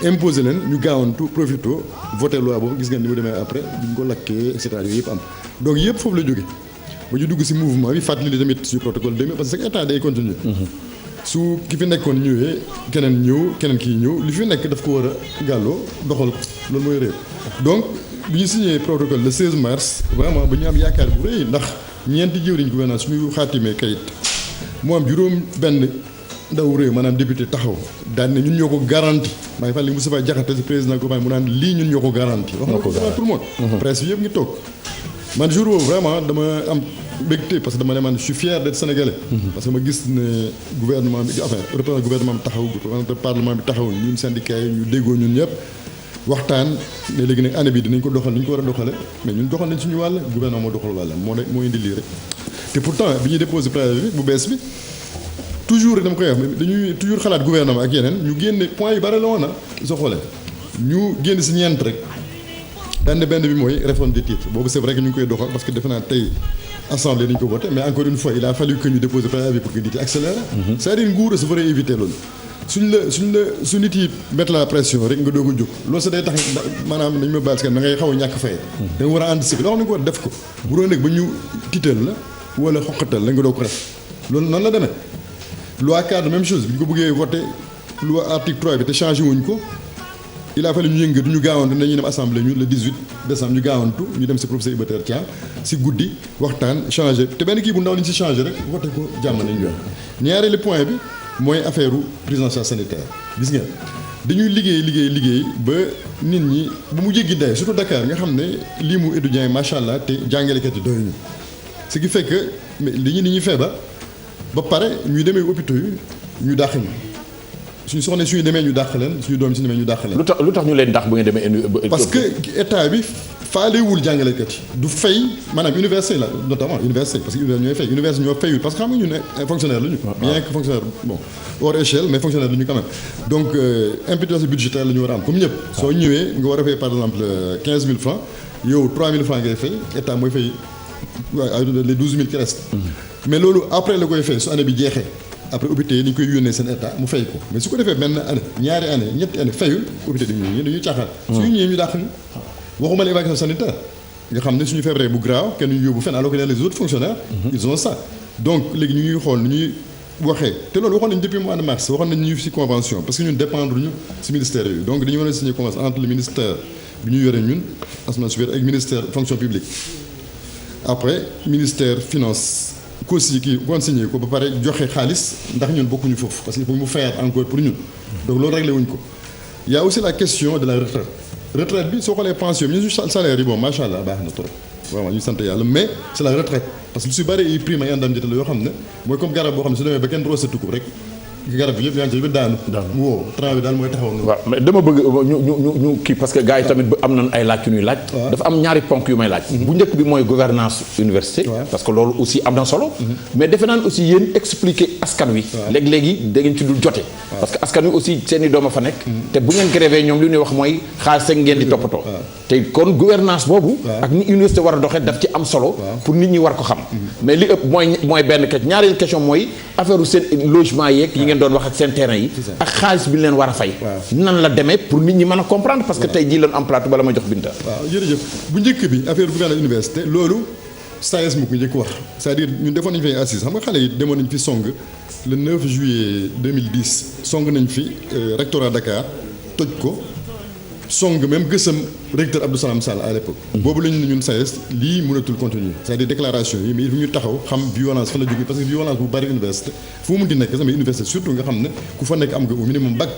Speaker 8: imposer leen ñu gaawantu profito voté loi boobu gis ngeen ni mu demee après duñ ko lakkee et cetera yooyu yëpp am donc yëpp foofu la jóge ba ñu dugg si mouvement bi fàttali tamit suñu protocole 2000 parce que chaque état day continuer. su ki fi nekkoon ñëwee keneen ñëw keneen kii ñëw li fi nekk daf ko war a gàlloo doxal ko loolu mooy réew donc bi ñu signé protocole le 16 mars vraiment ba ñu am yaakaar bu rëy ndax ñeenti jëwriñ gouvernance suñu xaatimee kayit mu am juróom benn ndaw réew maanaam député taxaw daan ne ñun ñoo ko garanti maa ngi fàttali Moustapha Diakhaté si président compagnie mu naan lii ñun ñoo ko garanti wax na ko devant tout le monde presse bi yëpp ngi toog man jour boobu vraiment dama am mbégte parce que dama ne man je suis fier d'être sénégalais parce que ma gis ne gouvernement bi enfin représentant gouvernement bi taxaw représentant parlement bi taxaw ñun syndicat yi ñu déggoo ñun ñëpp waxtaan ne léegi nag année bi dinañ ko doxal ni ñu ko war a doxale mais ñun doxal nañ suñu wàll gouvernement moo doxal wàllam moo indi lii rek te pourtant bi ñuy déposé préavis bi bu bees bi toujours rek dama koy wax dañuy toujours xalaat gouvernement ak yeneen ñu génne point yu bari la woon na soo xoolee ñu génn si ñeent rek benn bi mooy réforme des titres boobu c'est vrai que ñu ngi koy doxal parce que defe naa tey assemblée dañu ko voté mais encore une fois il a fallu que ñu déposer préavis pour que nit yi accéléré c'est-à-dire nguur su ferait éviter loolu su nit yi mettre la pression rek nga doog a jóg loolu sa day tax maanaam nañu ma baal si kan da ngay xaw a ñàkk fay da nga war a anticiper loo xam ne nga war a def ko bu doon nekk ba ñu tiital la wala xoqatal la nga doog ko def loolu noonu la demee loi cadre même chose bi ñu ko bëggee voté loi article 3 bi te changé wuñ ko il a fallu ñu yëngatu ñu gaawantu nañu dem assemblée ñu le 18 décembre ñu gaawantu ñu dem si professeur Iba Der Thiam si guddi waxtaan changé te benn kii bu ndaw li ñu si changé rek voté ko jàmm nañu yoon ñaareelu point bi mooy affaire prise en charge sanitaire gis ngeen dañuy liggéey ba nit ñi ba mu jéggi day surtout Dakar nga xam ne lii mu étudiants yi macha allah te jàngalekat yi doyuñu ce qui fait que li ñuy feebar ba pare ñuy demee hôpitaux yi ñu dàq ñu suñu soxna suñu demee ñu dàq leen suñu doom suñu demee ñu dàq leen.
Speaker 1: lu tax ñu leen dàq bu ngeen demee.
Speaker 8: parce que état bi faalewul jàngalekat yi du fay maanaam université la notamment université parce que université ñooy fay université ñoo fayul parce que xam nga ñu ne fonctionnaire la ñu. bien que fonctionnaire bon hors échelle mais fonctionnaire la ñu quand même donc imputation budgétaire la ñu war a am comme ñëpp. soo ñëwee nga war a fay par exemple 15 000 francs yow 3 000 francs ngay fay état mooy fay les 12 000 qui restent. mais loolu après la koy fay su année bi jeexee. après hôpital yi dañu koy yónnee seen état mu fay ko mais su ko defee benn année ñaari année ñetti année fayul hôpital dañuy caaxaan. suñu ñëwee ñu dàq ñu waxuma la évacuation sanitaire nga xam ne suñu feebaree bu graaw kenn ñu yóbbu fenn alors que les autres fonctionnaires. ils ont ça donc léegi ñu ngi xool nu ñuy waxee te loolu waxoon nañu depuis mois de mars waxoon nañu ñu ci convention parce que ñun dépendre ñu ci ministère yi donc dañu war a signer convention entre le ministère bi ñu yore ñun enseignement supérieur ak ministère fonction publique après ministère finance. consigné ko ba pare joxe xaalis ndax ñun bokkuñu foofu parce que il faut mu faire encore pour ñun donc loolu réglé wuñ ko y a aussi la question de la retraite bi soo xoolee pension bi ñu salaire yi bon macha allah baax na trop vraiment ñu sant yàlla mais c'est la retraite parce que lu si bëri ay prime ay indemnité la yoo xam ne mooy comme garab boo xam ne su demee ba kenn roosatu ko rek garab bi yëpp yaa ngi ci daanu woo travail bi daal mooy taxaw noonu.
Speaker 1: waaw mais dama bëgg ñu kii parce que gars yi tamit am nañ ay laaj yu ñuy laaj. dafa am ñaari ponk yu may laaj. bu njëkk bi mooy gouvernance université. parce que loolu aussi am na solo. mais defe naan aussi yéen expliquer askan wi. léegi da ngeen ci dul jote. parce que askan wi aussi seen i doom a fa nekk. te bu ngeen grévé ñoom li ñuy wax mooy xaalis rek ngeen di toppatoo. te kon gouvernance boobu. ak ni université war a doxee daf ci am solo. pour nit ñi war ko xam. mais li ëpp mooy benn question ñaareelu question mooy affaire seen logement yeeg ngeen doon wax ak seen terrain yi ak xaalis bi leen war a fay nan la demee pour nit ñi mën a comprendre parce que tey jii leen am plateau bala ma jox Binta
Speaker 8: waaw jërëjëf bu njëkk bi affaire gouvernance université loolu SAES mu ko njëkk wax c'est-à-dire ñun defoon nañu fi ay assise xam nga xale yi demoon nañu fi song le 9 juillet 2010 song nañ fi rectorat Dakar toj ko song même gësam recteur Abdou Salam Sall à l'époque boobu lañu ne ñun SAES lii mënatul continuer c'est-à-dire déclaration yi mais il faut ñu taxaw xam violence fan la jógee parce que violence bu bari université fu mu di nekk sama université surtout nga xam ne ku fa nekk am nga au minimum bac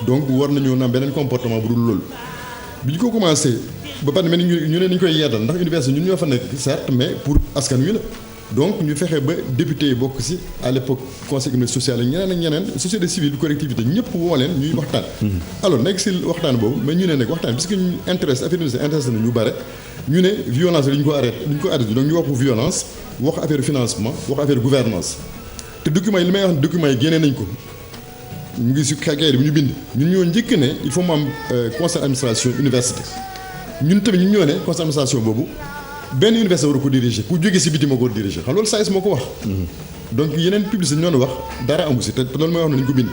Speaker 8: donc war nañoo am beneen comportement bu dul loolu bi ñu ko commencé ba pare mel ni ñu ne nañu koy yeddal ndax université ñun ñoo fa nekk certes mais pour askan wi la donc ñu fexe ba député yi bokk ci à l'époque conseil économique social ak ñeneen société civile collectivité ñëpp woo leen ñuy waxtaan alors nekk ci waxtaan boobu mais ñu ne nag waxtaan parce que ñu intéressé affaire université intéressé na ñu bare ñu ne violence li ñu ko arrêté donc ñu waxu violence wax affaire financement wax affaire gouvernance te documents yi li may wax documents yi génnee nañ ko ñu ngi si kayit bi ñu bind ñun ñoo njëkk ne il faut mu am conseil d'administration université ñun tamit ñu ñoo ne conseil d'administration boobu benn université war ko diriger ku jógee si biti moo ko war diriger xam loolu SAES moo ko wax. donc yeneen publicité ñoo wax dara amu si te loolu mooy wax ne dañu ko bind.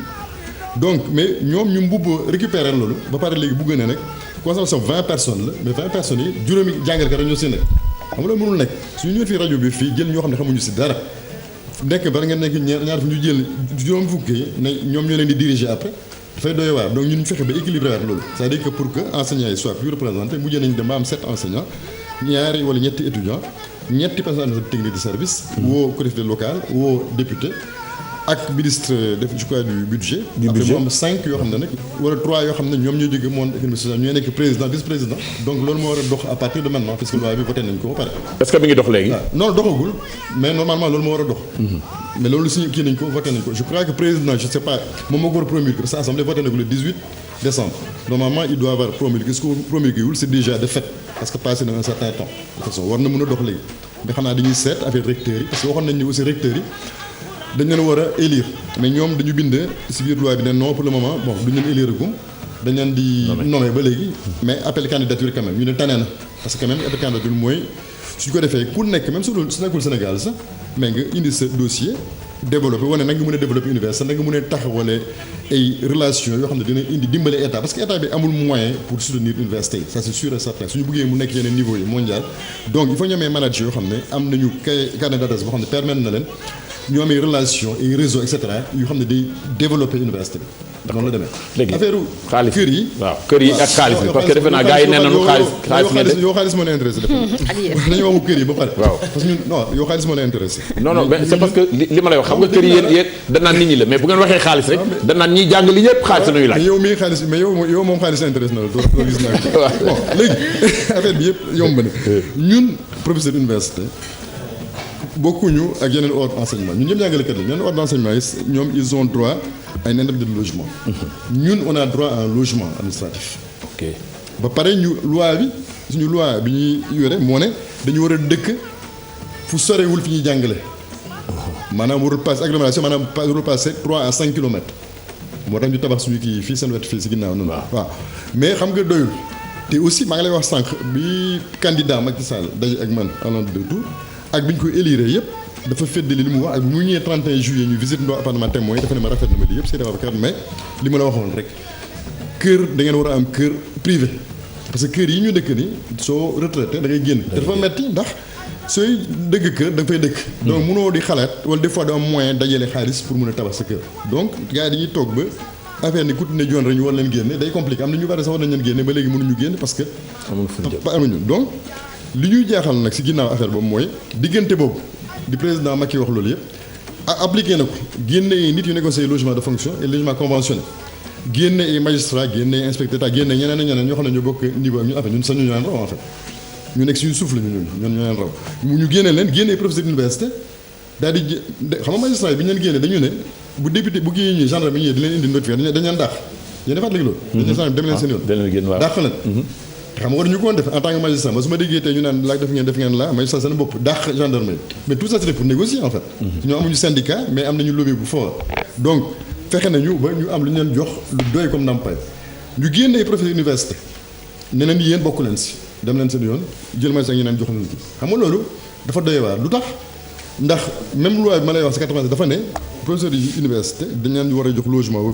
Speaker 8: donc mais ñoom ñu mbubb récupérer loolu ba pare léegi bugg na nag conseil d'administration 20 personnes la mais 20 personnes yi juróomi jàngalekat rek ñoo si nekk xam nga loolu mënul nekk suñu ñëwee fii rajo bi fii jël ñoo xam ne xamuñu si dara nekk bari nga nekk ñaar fu ñu jël juróom fukki ne ñoom ñoo leen di diriger après dafay doy waar donc ñun fexe ba équilibré waat loolu c'est-à-dire que pour que enseignants yi soient plus représentés mujjee nañu dem ba am 7 enseignants ñaari wala ñetti étudiants ñetti personnels techniques de service woo collectivité locale woo député ak ministre def je crois du budget après mu am 5 yoo xam ne nag wala 3 yoo xam ne ñoom ñoo jóge monde économique social ñooy nekk président vice président donc loolu moo war a dox à partir de maintenant parce que loi bi voté nañ ko ba pare.
Speaker 1: est-ce que mi ngi dox léegi.
Speaker 8: non doxagul mais normalement loolu moo war a dox. mais loolu suñu kii nañ ko voté nañ ko je crois que président je sais pas moom moo ko war a promulguer sa assemblée voté na ko le 18 décembre normalement il doit avoir promulgué ce que promulgué wul c'est déjà de fait parce que passé na un certain temps de toute façon war na mën a dox léegi mais xam naa dañuy seet affaire recteurs yi parce que waxoon nañ ni aussi recteurs yi dañ leen war a élire mais ñoom dañu bind ci biir loi bi ne non pour le moment bon duñ leen élire gum dañ leen di nommer ba léegi mais appel candidature quand même ñu ne tane na parce que quand même appel candidature mooy suñ ko defee ku nekk même su nekkul Sénégal sax mais nga indi sa dossier développé wane nag nga mën a développé université nag nga mën a taxawale ay relations yoo xam ne dina indi dimbale état parce que état bi amul moyen pour soutenir université yi ça c'est sûr et certain suñu bëggee mu nekk yeneen niveau yi mondial donc il faut ñu amee manager yoo xam ne am nañu carnet d'adresse boo xam ne permettre na leen ñu amee relation et réseau et cetera yoo xam ne day développer université bi. noonu la demee.
Speaker 1: léegi
Speaker 8: affaire
Speaker 1: xaalis
Speaker 8: kër yi.
Speaker 1: waaw kër yi ak xaalis bi parce que defe naa gars yi nee nañu xaalis
Speaker 8: yow xaalis moo la intéressé. nañu waxu kër yi ba pare.
Speaker 1: waaw
Speaker 8: parce que ñun non yow xaalis moo la intéressé.
Speaker 1: non mais c'est parce que li ma lay wax xam nga kër yi yéen danaan nit ñi la mais bu ngeen waxee xaalis rek danaan ñiy jàng li ñëpp xaalis nuyu laaj.
Speaker 8: yow mii xaalis mais yow moom xaalis intéressé na la doo gis naa ko. bon léegi affaire bi yëpp yomb na ñun professeur université bokkuñu ak yeneen ordre d'enseignement ñun ñëpp jàngalekat la yeneen ordre d'enseignement yi ñoom ils ont droit à une indemnité de logement. ñun on a droit à un logement administratif.
Speaker 1: ok
Speaker 8: ba pare ñu loi bi suñu loi bi ñuy yore moo ne dañu war a dëkk fu sorewul fi ñuy jàngale. maanaam warul passé agglomération maanaam warul passé 3 à 5 kilomètres. moo tax ñu tabax suñu kii fii seen wet fii si ginnaaw noonu. waaw mais xam nga doyul te aussi maa ngi lay wax sànq bi candidat Macky Sall daje ak man en l'an 2 tours ak bi ñu ko élire yëpp dafa feddali li mu wax ak bu mu ñëwee 31 juillet ñu visite ndo appartement témoin dafa ne ma rafet na ma lii yëpp c'est Babacar mais li ma la waxoon rek kër da ngeen war a am kër privé parce que kër yi ñu dëkk ni soo retraité da ngay génn te dafa metti ndax sooy dëgg kër da nga fay dëkk donc mënoo di xalaat wala des fois doo am moyen dajale xaalis pour mën a tabax sa kër donc gars yi dañuy toog ba affaire ni ku ne joon rek ñu war leen génne day compliqué am na ñu bari sax war nañ leen génne ba léegi mënuñu génn parce que amuñu donc li ñuy jaaxal nag si ginnaaw affaire boobu mooy diggante boobu di président Macky wax loolu yëpp appliqué na ko génne ay nit yu négocier logement de fonction et logement conventionnel génne ay magistrat génne ay inspecteur d'état génne ñeneen ñoo xam ne ñoo bokk niveau ak ñun affaire ñun sax ñu leen raw en fait ñu nekk suñu suuf la ñun ñoo leen raw ñu génne leen génne ay professeur d'université daal di xam nga magistrat yi bi ñu leen génne dañu ne bu député bu kii ñuy gendarme yi ñëwee di leen indi notification dañ leen dàq yéen defaat léegi loolu dañ leen dem leen seen yoon dàq leen xam nga war ñu ko woon def en tant que magistrat ba su ma déggee tey ñu naan laaj def ngeen la magistrat seen bopp dàq gendarmerie mais tout ça c'est pour négocier en fait ñoo amuñu syndicat mais am nañu lobby bu fort donc fexe nañu ba ñu am lu ñu leen jox lu doy comme ndàmpaay ñu génnee professeur université ne leen yéen bokk leen si dem leen seen yoon jël magistrat ñeneen jox leen ci xam nga loolu dafa doy waar lu tax ndax même loi bi ma lay wax si 80 dafa ne professeur yi université dañ leen war a jox logement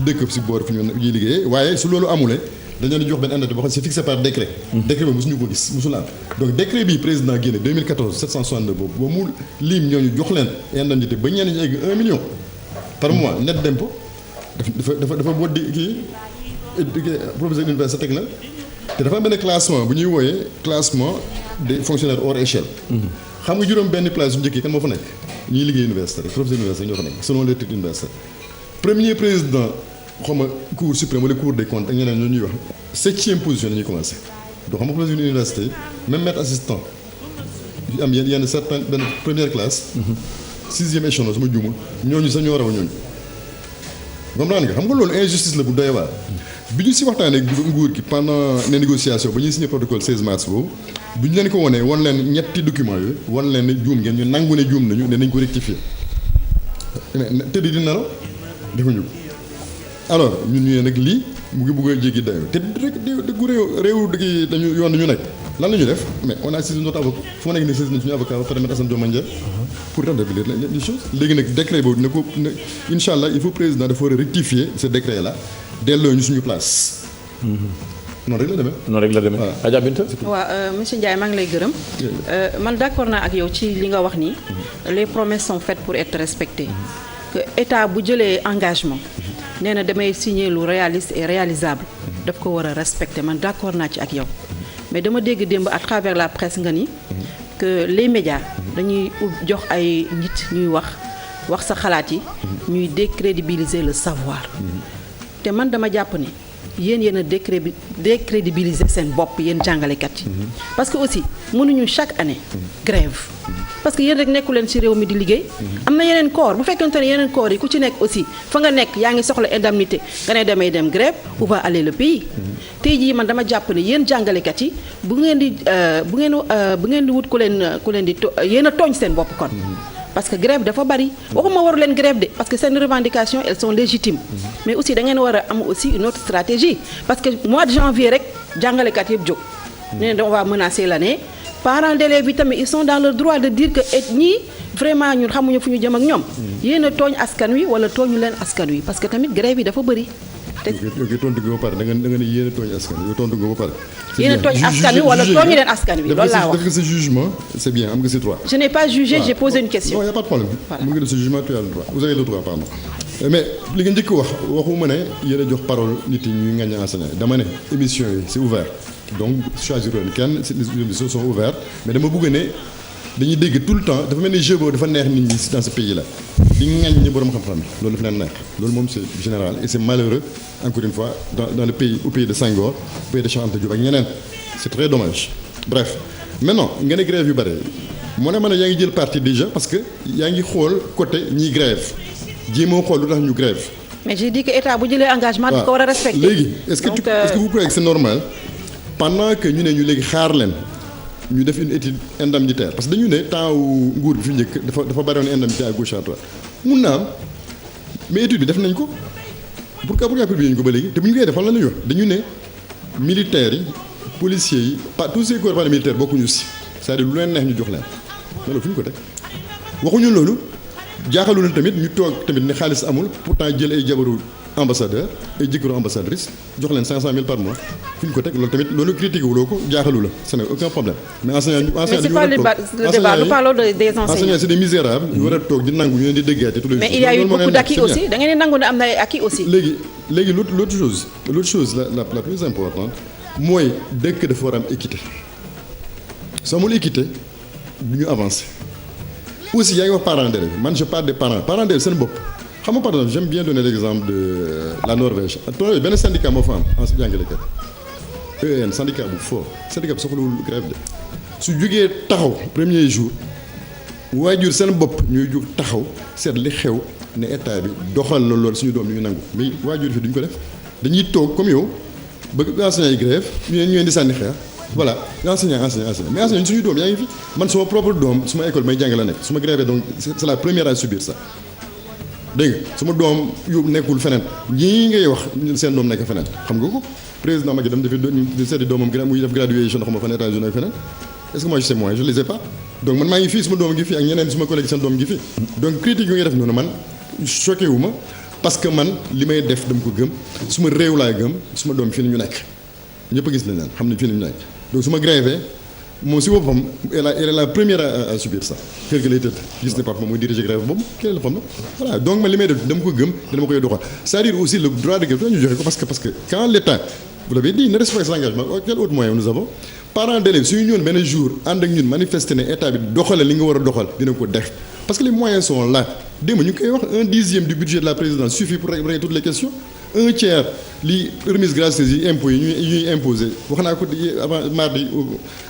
Speaker 8: dëkk si boor fu ñuy liggéeyee waaye su loolu amulee dañu leen di jox benn indemnité boo xam ne c'est fixé par décret. décret boobu mosuñu ko gis mosul am donc décret bi président génne 2014 762 boobu ba mu lim ñooñu jox leen indemnité ba ñenn ñi egg 1 million par mois net d'impôt dafa boot di kii professeur d'université teg na te dafa am benn classement bu ñuy wooyee classement des fonctionnaires hors échelle. xam nga juróom benn place yu njëkk yi kan moo fa nekk ñuy liggéey université rek professeur d'université ñoo fa nekk selon les titres universitaires premier président. xaw ma cour suprême wala cour des comptes ak ñeneen ñoo ñuy wax 7e position la ñuy commencé donc xam nga professeur université même maître assistant yu am yenn certaine benn première classe. 6e échelon su ma juumul ñooñu sax ñoo raw ñooñu. comprendre nga xam nga loolu injustice la bu doy waar. bi ñu si waxtaanee nguur gi pendant les négociations ba ñuy signé protocole 16 mars boobu bu ñu leen ko wanee wan leen ñetti documents yooyu wan leen ne juum ngeen ñu nangu ne juum nañu ne nañ ko rectifier tëdd di nelaw defuñu ko. alors ñun ñu ne nag lii mu ngi bëgg a jéggi dayoo te rek dëggu réew dëgg dañu yoon ñu nekk lan la ñu def mais on a saisi notre avocat fu mu nekk nii saisi nañ suñu avocat ba pare mettre Assane Dioma Ndiaye pour rétablir les choses léegi nag décret boobu dina ko incha allah il faut président dafa war a rectifier ce décret là delloo ñu suñu place. noonu rek la demee.
Speaker 1: noonu rek la demee.
Speaker 8: waaw
Speaker 1: Adja Binta.
Speaker 5: waaw monsieur Ndiaye maa ngi lay gërëm. man d'accord naa ak yow ci li nga wax nii. les promesses sont faites pour être respectées. que état bu jëlee engagement. nee na damay signer lu réaliste et réalisable. daf ko war a respecter man d'accord naa ci ak yow. mais dama dégg démb à travers la presse nga ni. que les médias dañuy jox ay nit ñuy wax sa xalaat yi. ñuy décrédibiliser le savoir. te man dama jàpp ni. yéen a décrédibiliser seen bopp yéen jàngalekat yi. parce que aussi mënuñu chaque année grève parce que yéen rek nekku leen ci réew mi di liggéey. am na yeneen corps bu fekkente ne yeneen corps yi ku ci nekk aussi fa nga nekk yaa ngi soxla indemnité nga ne damay dem grève où va aller le pays. tey jii man dama jàpp ne yéen jàngalekat yi bu ngeen di wut ku leen di yéen a tooñ seen bopp kon. parce que grève dafa bari waxuma waru leen grève de parce que seen revendications elles sont légitimes mais aussi da ngeen war a am aussi une autre stratégie parce que mois de janvier rek jàngalekat yëpp jóg. nee na on va menacer l'année parents d'élèves bi tamit ils sont dans le droit de dire que ñii vraiment ñun xamuñu fu ñu jëm ak ñoom. yéen a tooñ askan wi wala tooñu leen askan wi parce que tamit grève yi dafa bari. te
Speaker 8: tontu nga ba pare da nga ne yéen a tooñ askan wi yow tontu nga ba pare.
Speaker 5: yéen a tooñ askan wi wala tooñu leen askan wi loolu laa wax.
Speaker 8: def nga sa jugement c'est bien am nga ces droits.
Speaker 5: je n'ai pas jugé j'ai posé une question.
Speaker 8: non y a pas de problème. mu ngi def sa jugement tu as le droit vous avez le droit pardon. mais li nga njëkk wax waxuma ne yéen a jox parole nit yi ñuy ngañ enseignant dama ne émission yi c'est ouvert donc choisir leen kenn les émissions sont ouvertes mais dama bëgg ne dañuy dégg tout le temps dafa mel ni jeu boobu dafa neex nit ñi dans ce pays là di ngañ ñi borom xam-xam loolu dafa leen neex loolu moom c'est général et c'est malheureux encore une fois dans le pays au pays de Senghor au pays de Cheikh Anta Diop ak ñeneen c'est très dommage bref maintenant nga ne grève yu bare moo ne ma ne yaa ngi jël parti déjà parce que yaa ngi xool côté ñiy grève jéemoo xool lu tax ñu grève.
Speaker 5: mais j'ai dit que état bu jëlee engagement dafa ko war a respecter.
Speaker 8: léegi est-ce que vous croyez que c'est normal pendant que ñu ne ñu léegi xaar leen ñu def une étude indemnitaire parce que dañu ne temps wu nguur bi fi njëkk dafa bari woon indemnité à gauche à droite mun naa am mais étude bi def nañ ko pourquoi publié ñu ko ba léegi te bu ñu koy def fan la ñuy wax dañu ne militaires yi policiers yi tous ces corps paramilitaires bokkuñu si c'est-à-dire lu leen neex ñu jox leen loolu fu ñu ko teg waxuñu loolu. jaaxalu leen tamit ñu toog tamit ne xaalis amul pourtant jël ay jabaru ambassadeur ay jëkkëru ambassadrice jox leen 500 000 par mois fu ñu ko teg loolu tamit loolu critiqué wuloo ko jaaxalu la ce n'est aucun problème mais enseignant
Speaker 5: c'est pas le débat nous parlons des enseignants
Speaker 8: c'est des misérables ñu war a toog di nangu ñu leen di déggaate tous les jours
Speaker 5: mais il y a eu beaucoup d'acquis aussi da ngeen di nangu ne am na ay acquis aussi
Speaker 8: léegi l'autre chose la plus importante mooy dëkk dafa war a am équité soo amul équité du ñu avancer aussi yaa ngi wax parents d'élèves man je parle des parents d'élèves seen bopp xam nga par exemple j'aime bien donner l'exemple de la Norvège benn syndicat moo fa am en jàngalekat EN syndicat bu fort syndicat bi soxlawul grève de su jógee taxaw premier jour waajur seen bopp ñooy jóg taxaw seet li xew ne état bi doxal la lool suñu doom li ñu nangu mais waajur fi duñ ko def dañuy toog comme yow bëgg enseignant yi grève ñu leen di sànni xeex voilà enseignant mais enseignant suñu doom yaa ngi fi man suma propre doom suma école may jàng la nekk suma grève donc c'est la première à subir ça dégg nga suma doom yu nekkul feneen ñii ngay wax seen doom nekk feneen xam nga ko président Macky dem dafi seeti doomam muy def graduation xam nga fan États-Unis ak feneen est-ce que moi je sais moi je les ai pas donc man maa ngi fii suma doom ngi fii ak ñeneen suma collègue seen doom ngi fii donc critique yu ngay def noonu man choqué wu ma parce que man li may def dama ko gëm suma réew laa gëm suma doom fii la ñu nekk ñëpp a gis nañ leen xam ne fii la ñu nekk donc su ma grévé moom si boppam elle est la première à subir ça kër gi lay tëdd gis ne papa mooy diriger grève boobu kenn la xam na voilà donc man li may def dama ko gëm te dama koy doxal c'est-à-dire aussi le droit de grève ñu joxe ko parce que quand l'État vous l'avez dit ne respecte ses engagements quel autre moyen nous avons parents d'élèves suñu ñëwoon benn jour ànd ak ñun manifester ne état bi doxale li nga war a doxal dina ko def parce que les moyens sont là démb ñu ngi koy wax 1/10 du budget de la présidence suffit pour régler toutes les questions 1/3 li remise gracieuse yi impôts yi ñuy imposer wax naa ko avant mardi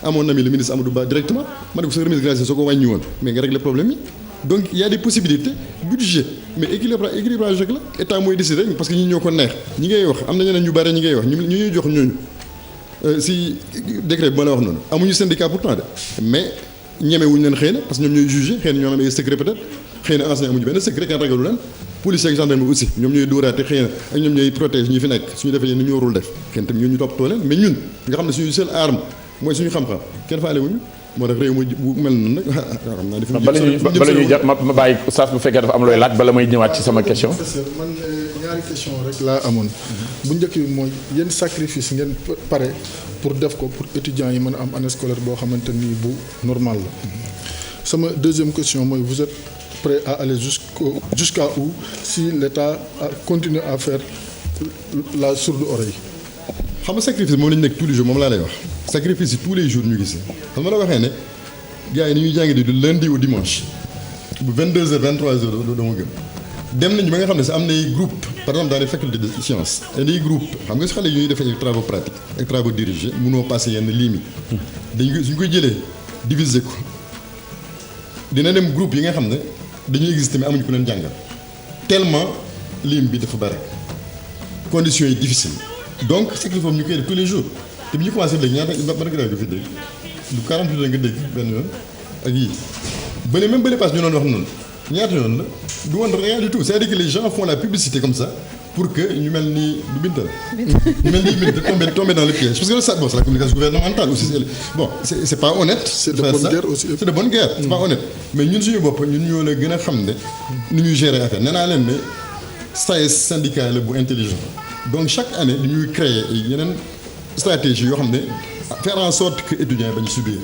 Speaker 8: à mon ami le ministre Amadou Ba directement ma ne ko sa remise gracieuse soo ko wàññi woon mais nga régler problème yi donc il y a des possibilités budget mais équilibrage rek la état mooy décider parce que ñi ñoo ko neex ñi ngay wax am na ñeneen ñu bare ñi ngay wax ñu ñuy jox ñooñu si décret bi ma la wax noonu amuñu syndicat pourtant de mais ñemewuñu leen xëy na parce que ñoom ñooy juger xëy na ñoo am ay secret peut-être xëy na enseignant amuñu benn secret kenn ragalu leen police ak gendarme aussi ñoom ñooy dóoraate xëy na ak ñoom ñooy protège ñi fi nekk suñu defee ni ñu warul def kenn tamit ñun ñu toppatoo leen mais ñun nga xam ne suñu seule arme mooy suñu xam-xam kenn faale wuñu moo tax réew bu mel noonu nag xam naa dafa
Speaker 1: bala ñuy ma bàyyi oustaz bu fekkee dafa am looy laaj bala may ñëwaat ci sama question.
Speaker 3: professeur man ñaari question rek laa amoon bu njëkk bi mooy yenn sacrifice ngeen pare pour def ko pour étudiants yi mën a am année scolaire boo xamante ni bu normal la sama deuxième question mooy vous êtes prêt à aller jusqu'à où si l'État continue à faire la sourde oreille.
Speaker 8: xam nga sacrifice moom la ñu nekk tous les jours moom laa lay wax sacrifice yi tous les jours ñu gis xam nga la waxee ne gars yi ni ñuy jàngi du lundi au dimanche bu 22h 23h dama gëm dem nañu ba nga xam ne sax am na ay groupe par exemple dans les facultés de sciences et des groupes xam nga si xale yi ñuy defee ay travaux pratiques ak travaux dirigés mënoo passé yenn limi dañu ko suñu koy jëlee diviser ko dina dem groupe yi nga xam ne dañuy exister mais amuñu ku leen jàngal tellement lim bi dafa bari conditions yi difficiles donc sacrifice boobu ñu koy def tous les jours te bi ñu commencé léegi ñaata ban grève nga fi dégg du 48 heures nga dégg benn yoon ak yii bële même bële passe ñu doon wax noonu ñaata yoon la du woon rien du tout c'est-à-dire que les gens font la publicité comme ça pour que ñu mel ni du bintal ñu mel ni bintal tomber dans le piège parce que ça bon c'est la communication gouvernementale aussi bon c'est pas honnête.
Speaker 3: c'est de bonne guerre aussi.
Speaker 8: c'est de bonne guerre. c'est pas honnête mais ñun suñu bopp ñun ñoo la gën a xam ne ni ñuy gérer affaire nee naa leen ne SAES syndicat la bu intelligent donc chaque année dañuy créer yeneen stratégie yoo xam ne faire en sorte que étudiants yi bañ a subir.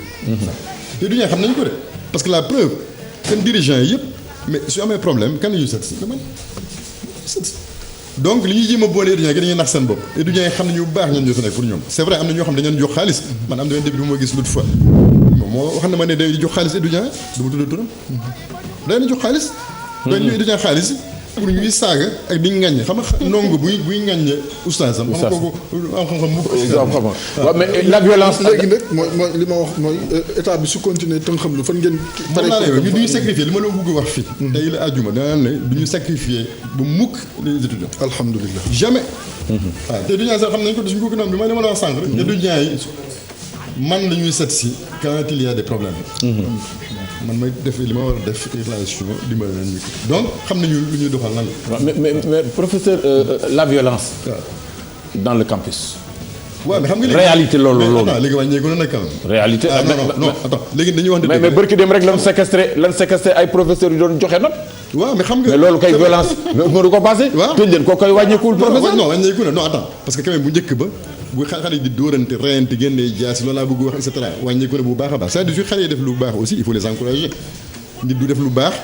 Speaker 8: étudiants yi xam nañu ko de parce que la preuve seen dirigeants yi yëpp mais su amee problème kan la ñuy seet si damay seet si donc li ñuy jéem a boole étudiants yi dañuy nax seen bopp étudiants yi xam nañu bu baax ñoom ñoo fi nekk pour ñoom c'est vrai am na ñoo xam ne dañu leen jox xaalis man am na benn député bu ma gis l'autre fois moo wax na ma ne day jox xaalis étudiants yi du ma tudd turam day na jox xaalis. day ñu étudiants xaalis pour ñuy saaga ak di ŋaññe xam nga ndongo buy ŋaññe oustaz am. oustaz am xam-xam mu ko.
Speaker 1: waaw mais la violence.
Speaker 3: léegi nag mooy li ma wax mooy état bi su continuer tënk xam lu fan ngeen.
Speaker 8: pare ñu du ñu sacrifier li ma la bëgg wax fii. tey la àjjuma danaa ne du ñu sacrifier ba mukk les étudiants.
Speaker 3: alhamdulilah
Speaker 8: jamais. waaw te étudiants sax xam nañ ko suñu ko gën a am li ma la wax sànq rek. étudiants yi man la ñuy seet si quand il y a des problèmes. man may def li ma war a def relation dimbali leen ñu donc xam nañu lu ñuy doxal lan la.
Speaker 1: mais professeur la violence. dans le campus.
Speaker 8: waaw mais xam nga léegi
Speaker 1: réalité loolu.
Speaker 8: léegi wàññeeku na nag quand même.
Speaker 1: réalité
Speaker 8: non attends léegi dañuy wax.
Speaker 1: mais bërki dem rek lan séquestré ay professeurs yu doon joxe note.
Speaker 8: waaw mais xam nga
Speaker 1: mais loolu kay violence. mënu ko passé.
Speaker 8: waaw
Speaker 1: tëj leen koo koy wàññeekuwul professeur.
Speaker 8: non wàññeeku na non attends parce que quand même bu njëkk ba. bu xale yi di dóorante reyante génnee jaasi loolu laa bëgg wax et cetera wàññeeku na bu baax a baax c'est-à-dire su xale yi def lu baax aussi il faut les encourager nit du def lu baax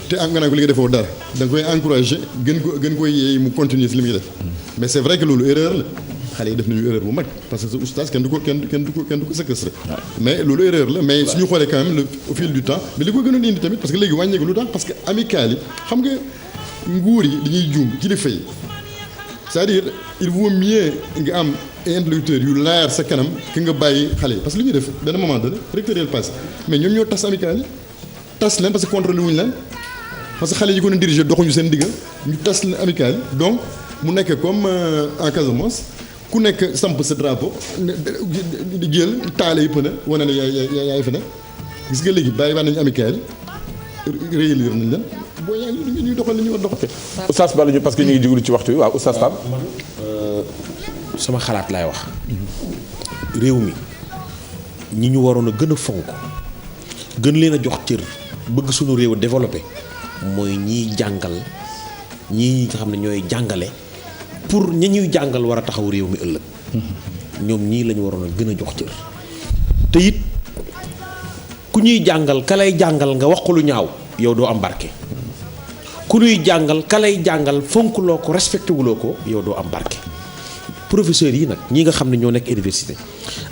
Speaker 8: te nga naan ko li nga defoo dara da nga koy encourager gën koy yeey mu continuer si li muy def mais c'est vrai que loolu erreur la xale yi def nañu erreur bu mag parce que sa oustaz kenn du ko séquestré mais loolu erreur la mais suñu xoolee quand même au fil du temps mais li ko gën a indi tamit parce que léegi wàññeeku lu tax parce que amical yi xam nga nguur yi dañuy juum kilifa yi c'est-à-dire il vaut mieux nga am interlocuteur yu leer sa kanam ki nga bàyyi xale yi parce que li ñuy def benn moment donné recteur yi passé mais ñoom ñoo tas amical yi tas leen parce que contrôlé wuñu leen parce que xale yi ko doon diriger doxuñu seen digga ñu tas leen amical yi donc mu nekk comme en Casamance ku nekk samp sa drapeau di jël taale yi pëne wane ne yaay fi ne gis nga léegi bàyyi waan nañu amical yi réélire nañ leen boo yaa ngi ñuy doxal li ñu war doxal.
Speaker 1: Oustaz Balla ñu parce que ñu ngi juglu ci waxtu wi waaw Oustaz Pape.
Speaker 2: sama xalaat laay wax réew mi ñi ñu waroon a gën a fonk gën leen a jox cër bëgg suñu réew développé mooy ñiy jàngal ñii nga xam ne ñooy jàngale pour ña ñuy jàngal war a taxaw réew mi ëllëg ñoom ñii la ñu waroon a gën a jox cër te it ku ñuy jàngal ka lay jàngal nga wax ko lu ñaaw yow doo am barke ku ñuy jàngal ka lay jàngal fonk loo ko respecté wuloo ko yow doo am barke professeurs yi nag ñi nga xam ne ñoo nekk université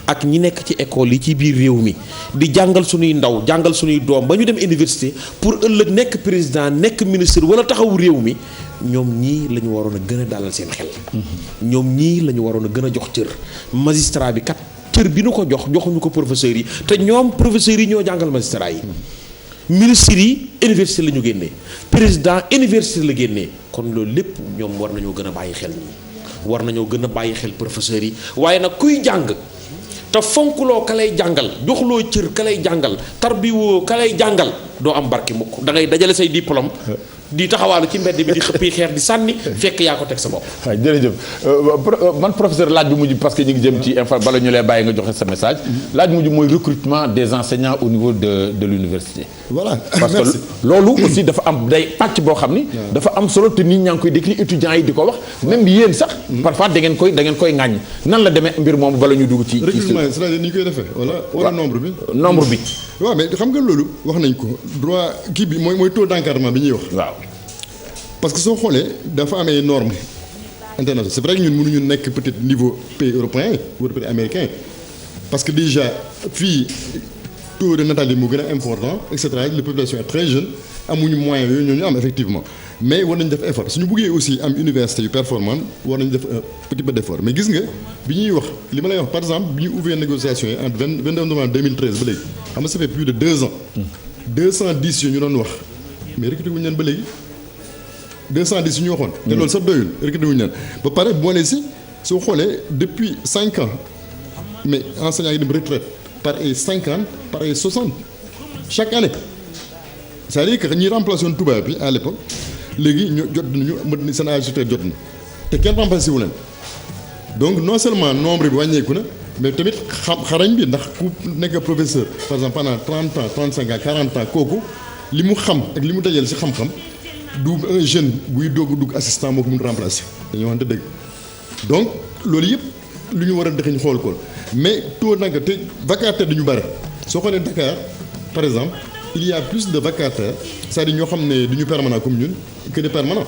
Speaker 2: ak ñi nekk ci école yi ci biir réew mi di jàngal suñuy ndaw jàngal suñuy doom ba ñu dem université pour ëllëg nekk président nekk ministre wala taxawu réew mi ñoom ñii la ñu waroon a gën a dalal seen xel. ñoom ñii la ñu waroon a gën a jox cër magistrat bi kat cër bi nu ko joxuñu ko professeurs yi te ñoom professeurs yi ñoo jàngal magistrat yi. ministres yi université la ñu génnee président université la génnee kon loolu lépp ñoom war nañoo gën a bàyyi xel ñi war nañoo gën a bàyyi xel professeurs yi waaye nag kuy jàng te fonkuloo ka lay jàngal joxuloo cër ka lay jàngal tarbiwoo ka lay jàngal doo am barke mukk da ngay dajale say diplôme di taxawaalu ci mbedd bi di xëppi xeer di sànni fekk yaa ko teg sa bopp.
Speaker 1: waaw jërëjëf man professeur laaj bu mujj parce que ñu ngi jëm ci bala ñu lay bàyyi nga joxe sa message laaj bu mujj mooy recrutement des enseignants au niveau de l'université.
Speaker 8: voilà
Speaker 1: parce
Speaker 8: merci.
Speaker 1: que loolu aussi dafa am day pàcc boo xam ni. dafa am solo te nit ñaa ngi koy décliné étudiants yi di ko wax même yéen sax. parfois da ngeen koy ŋàññ nan la demee mbir moomu bala ñu dugg ci.
Speaker 8: recrutement c'est-à-dire ni ñu koy defee wala nombre bi.
Speaker 1: nombre bi.
Speaker 8: waaw mais xam nga loolu wax nañ ko droit kii bi mooy taux d'encadrement bi ñuy wax.
Speaker 1: waaw.
Speaker 8: parce que soo xoolee dafa am ay normes internationales c'est vrai que ñun mënuñu nekk peut-être niveau pays européen wala peut-être américain parce que déjà fii taux de natalité moo gën a important et cetera la population est très jeune amuñu moyens yooyu ñoo ñu am effectivement mais war nañu def effort suñu bëggee aussi am université yu performante war nañu def un petit peu d'effort mais gis nga bi ñuy wax li ma lay wax par exemple bi ñu ouvert négociation yi entre 22 novembre 2013 ba léegi xam nga ça fait plus de 2 ans 210 yooyu ñu doon wax mais recruté wuñu leen ba léegi 210 yu ñu waxoon. te loolu sax doyul recruté wuñu leen ba pare boole si soo xoolee depuis 5 ans mais enseignants yi dem retraite par ay 50 par ay 60 chaque année c'est-à-dire que ñi remplacé woon tubaab bi à l'époque léegi ñu jot nañu mën seen âge jot na te kenn remplacé wu leen donc non seulement nombre bi wàññeeku na mais tamit xarañ bi ndax ku nekk professeur par exemple pendant 30 ans 35 ans 40 ans kooku li mu xam ak li mu dajal ci xam-xam. du un jeune buy doog a dugg assistant moo ko mun remplacer dañoo waxante dëgg donc loolu yëpp lu ñu war a dëxëñ xool ko mais taux nag te vacataires dañu bëri soo xoolee Dakar par exemple il y a plus de vacataires c'est-à-dire ñoo xam ne du ñu permanent comme ñun que des permanents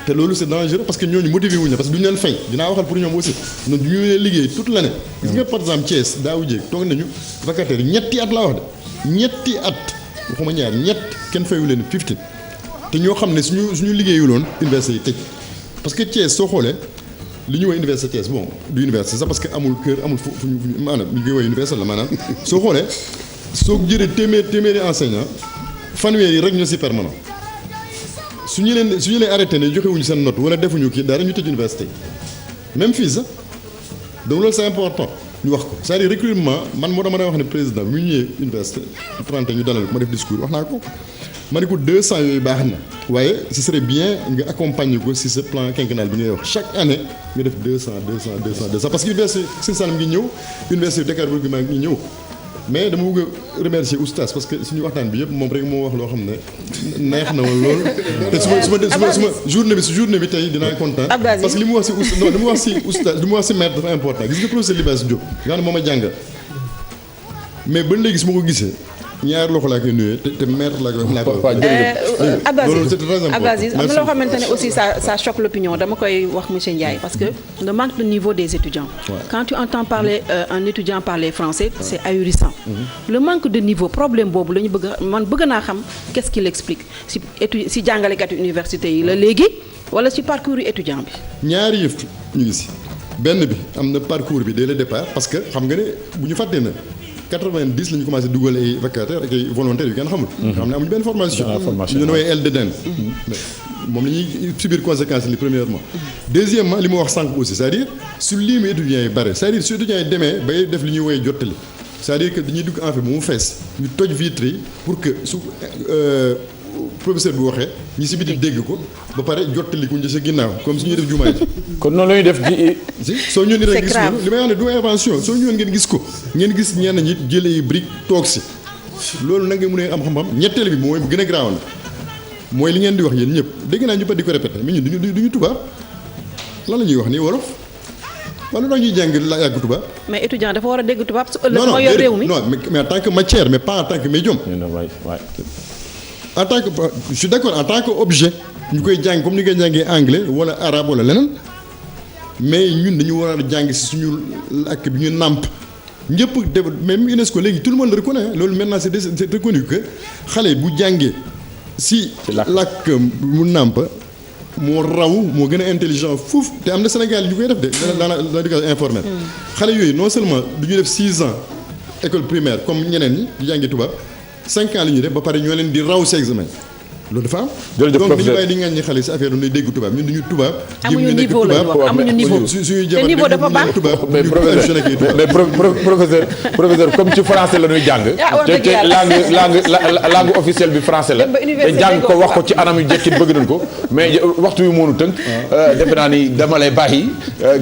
Speaker 8: te loolu c'est dangereux parce que ñooñu motivé wuñu parce que du ñu leen fay dinaa waxal pour ñoom aussi noonu du ñu leen liggéey toute l'année gis nga par exemple Thiès daawu jéeg toog nañu vacataires yi ñetti at laa wax de ñetti at waxuma ñaar ñett kenn fayu leen 50 te ñoo xam ne suñu liggéeyuloon université yi tëj parce que Thiès soo xoolee li ñu woy université Thiès bon du université sax parce que amul kër amul fu ñu maanaam ñu koy woy université la maanaam soo xoolee soo jëlee téeméeri enseignant fanweer yi rek ñoo si permanent su ñu leen arrêté ne joxewuñu seen note wala defuñu kii dara ñu tëj université même fii sax donc loolu c'est important ñu wax ko c'est-à-dire recrutement man moo dama wax ne président bi mu ñëwee université 30 ñu dalal ko ma def discours wax naa ko ma ne ko 200 yooyu baax na waaye ce serait bien nga accompagner ko si ce plan quinquennal bi ngay wax chaque année nga def 200 parce que université Sine Saloum ngi ñëw université Dakar Bourguiba ngi ñëw mais dama bëgg a remercier oustaz parce que suñu waxtaan bi yëpp moom rek moo wax loo xam ne neex na woon loolu te suma journée bi tey dinaa kontaan parce que li mu wax si oustaz non li mu wax si oustaz li mu wax si maître dafa important gis nga professeur Libaas Diop nga xam ne moom a jàngal mais ba léegi su ma ko gisee ñaari loxo laa koy nuyee te maître laa koy
Speaker 5: Abdou Aziz am na loo xamante ne aussi ça choque l'opinion dama koy wax monsieur Ndiaye parce que le manque de niveau des étudiants quand tu entends parler un étudiant parler français c'est ahurissant le manque de niveau problème boobu la ñu bëgg naa xam qu'est-ce qu'il explique si jàngalekat université yi la léegi wala ci parcours yu étudiant bi
Speaker 8: ñaari yëf ñu ngi si benn bi am na parcours bi dès le départ parce que xam nga ne bu ñu fàttee na 90 la ñu commencé dugal ay vacataires ak ay volontaires yu kenn xamul. xam ne amuñu benn formation. ñu ne waaye LDDN. moom la ñuy subir conséquences yi premièrement. deuxièmement li ma wax sànq aussi c'est-à-dire su limu étudiants yi bare c'est-à-dire su étudiants yi demee bay def li ñuy woowee jottali c'est-à-dire que dañuy dugg en fait ba mu fees ñu toj vitres yi pour que su professeur bi waxee ñi si biti dégg ko ba pare jottali ko ñu sa ginnaaw comme su ñuy def jumaa ji.
Speaker 1: kon noonu la ñuy def
Speaker 8: si soo ñëwee rek gis ko li may wax ne du invention soo ñëwoon ngeen gis ko ngeen gis ñenn ñi jëlee brique toog si loolu nag nga mën a am xam-xam ñetteel bi mooy bu gën a graawoon mooy li ngeen di wax yéen ñëpp dégg naa ñu pas di ko répété mais ñun duñu tubaab lan la ñuy wax nii wolof wala dañu ñuy jàng la yàgg tubaab.
Speaker 5: mais étudiant dafa war a dégg tubaab su ëllëg moo yor réew mi
Speaker 8: non mais en tant que matière mais pas en tant que médium. en tant que je suis d'accord en tant que objet ñu koy jàng comme ni koy jàngee anglais wala arabe wala leneen mais ñun dañu war a jàng si suñu làkk bi ñu nàmp ñëpp def même UNESCO léegi tout le monde le reconnaît loolu maintenant c'est reconnu que xale bu jàngee si làkk mu nàmp moo raw moo gën a intelligent foofu te am na Sénégal ñu koy def de dans l'éducation informelle xale yooyu non seulement du ñu def 6 ans école primaire comme ñeneen ñi di jàngee tubaab 5 ans la ñuy def ba pare ñoo leen di raw si examen loolu dafa am.
Speaker 1: jërëjëf
Speaker 8: donc
Speaker 1: professeur
Speaker 8: dañu bàyyi di ngeen ñi xale si affaire yi dégg tubaab ñun duñu tubaab.
Speaker 5: amuñu niveau la ñu wax amuñu niveau
Speaker 8: suñuy
Speaker 5: te niveau dafa baax.
Speaker 1: mais professeur comme ci français la ñuy jàng. te langue officielle bi français la. te jàng ko wax ko ci anam yu jekkit bëgg nañ ko mais waxtu wi moonu tënk. defe naa ni dama lay bàyyi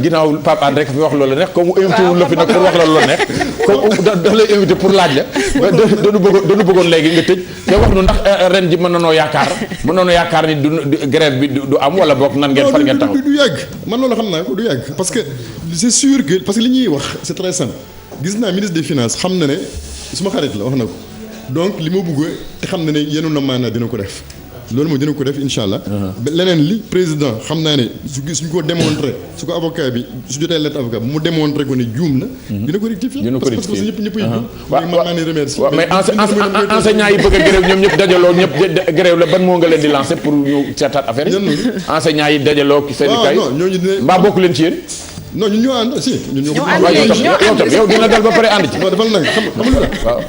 Speaker 1: ginnaaw Pape Hann rek fi wax loolu la neex comme invité wul la fi nag pour wax la loolu la neex comme daf lay invité pour laaj la dañu bëggoon léegi nga tëj te wax nu ndax ren ji mën na noo yaakaar ni du grève bi du am wala boog nan ngeen far ngeen taxaw.
Speaker 8: du yàgg man loolu xam naa ko du yàgg parce que c'est sûr que parce que li ñuy wax c'est très simple gis naa ministre des finances xam na ne suma xarit la wax na ko donc li ma bëgg te xam na ne yenu na maanaa dina ko def loolu mooy dina ko def incha allah. leneen li président xam naa ne suñ ko démontré su ko avocat bi su jotee lettre avocat bi mu démontré ko ne juum na. dina ko rectifier parce que ñëpp ay juum.
Speaker 1: waaw
Speaker 8: man maa ngi remercier.
Speaker 1: mais enseignants yi bëgg a grève ñoom ñëpp dajaloo ñëpp grève la ban moo nga leen di lancer pour ñu seetaat affaire yi. enseignants yi dajaloo ki syndicat yi.
Speaker 8: ñooñu dina
Speaker 1: mbaa bokk leen ci yéen.
Speaker 8: non ñun ñoo ànd si. ñun ñoo
Speaker 1: yow dina dal ba pare ànd ci.
Speaker 8: non defal nag xam nga waaw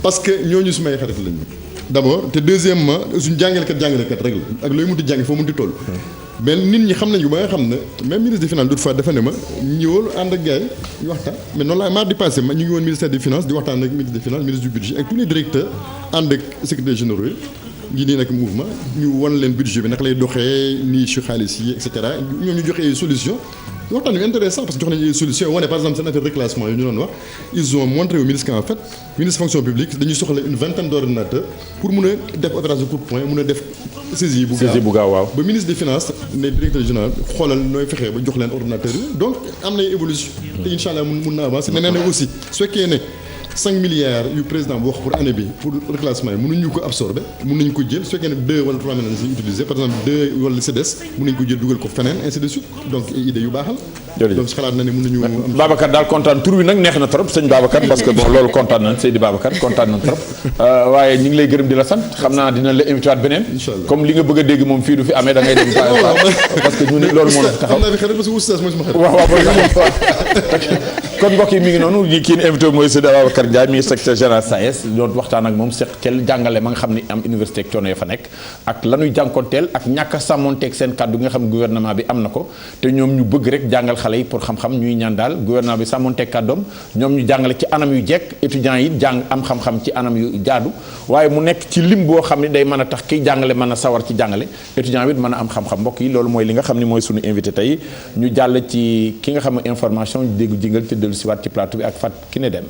Speaker 8: parce que ñooñu sumay xarit lañu. d'abord te deuxièmement suñu jàngalekat rek la ak looy munti jàngi foo munti toll. mais nit ñi xam nañu ko ba nga xam ne même ministre des finances d'autres fois dafa ne ma ñëwal ànd ak gars yi ñu waxtaan mais noonu la mardi passé ma ñu ngi woon ministère des finances di waxtaan ak ministre des finances ministre du budget ak tous les directeurs ànd ak secrétaire généraux yi ñi nii nag mouvement ñu wan leen budget bi naka lay doxee nii ci xaalis yi et cetera ñoom ñu joxe ay solution waxtaan yu intéressant parce que jox nañu ay solution wane par exemple seen affaire reclassement yi ñu doon wax ils ont montré au ministre qu'en fait ministre fonction publique dañuy soxla une vingtaine d'ordinateurs pour mun a def opération coup de poing mun a def saisie bu gaaw waaw ba ministre des finances ne directeur général xoolal nooy fexee ba jox leen ordinateurs yi donc am na évolution te incha allah mun na avancer nee na aussi su fekkee ne 5 milliards yu président bu wax pour année bi pour reclassement yi mënuñu ko absorber mën nañu ko jël su fekkee ne 2 wala 3 millions lañu utiliser par exemple 2 wala li si des mën nañu ko jël dugal ko feneen ainsi de suite donc idée yu baaxal. donc xalaat na ne mën nañu am.
Speaker 1: Babacar daal kontaan tur wi nag neex na trop sëñ Babacar parce que bon loolu kontaan nañ Seydi Babacar kontaan nañ trop waaye ñu ngi lay gërëm di la sant xam naa dina la invité waat beneen. comme li nga bëgg a dégg moom fii du fi amee da ngay dem. parce que ñu loolu moo taxaw
Speaker 8: xam naa fi xarit parce que oustaz mooy sama xarit.
Speaker 1: waaw kon mbokk yi mi ngi noonu ñi kii invité mooy Seydi Babacar Ndiaye mi ngi secrétaire général SAES doon waxtaan ak moom seq cel jàngale ma nga xam ni am université ak coono ya fa nekk ak lanuy jànkonteel ak ñàkk a sàmmonteeg seen kàddu nga xam ne gouvernement bi am na ko te ñoom ñu bëgg rek jàngal xale yi pour xam-xam ñuy ñaan daal gouvernement bi sàmmonteeg kàddoom ñoom ñu jàngale ci anam yu jekk étudiants yi jàng am xam-xam ci anam yu jaadu waaye mu nekk ci lim boo xam ne day mën a tax kiy jàngale mën a sawar ci jàngale étudiant bi mën a am xam-xam mbokk yi loolu mooy li nga xam ne mooy suñu invité tey ñu jàll ci ki nga xam ne information déggu jingal te dellu siwaat ci plateau bi ak Fat ki ne dem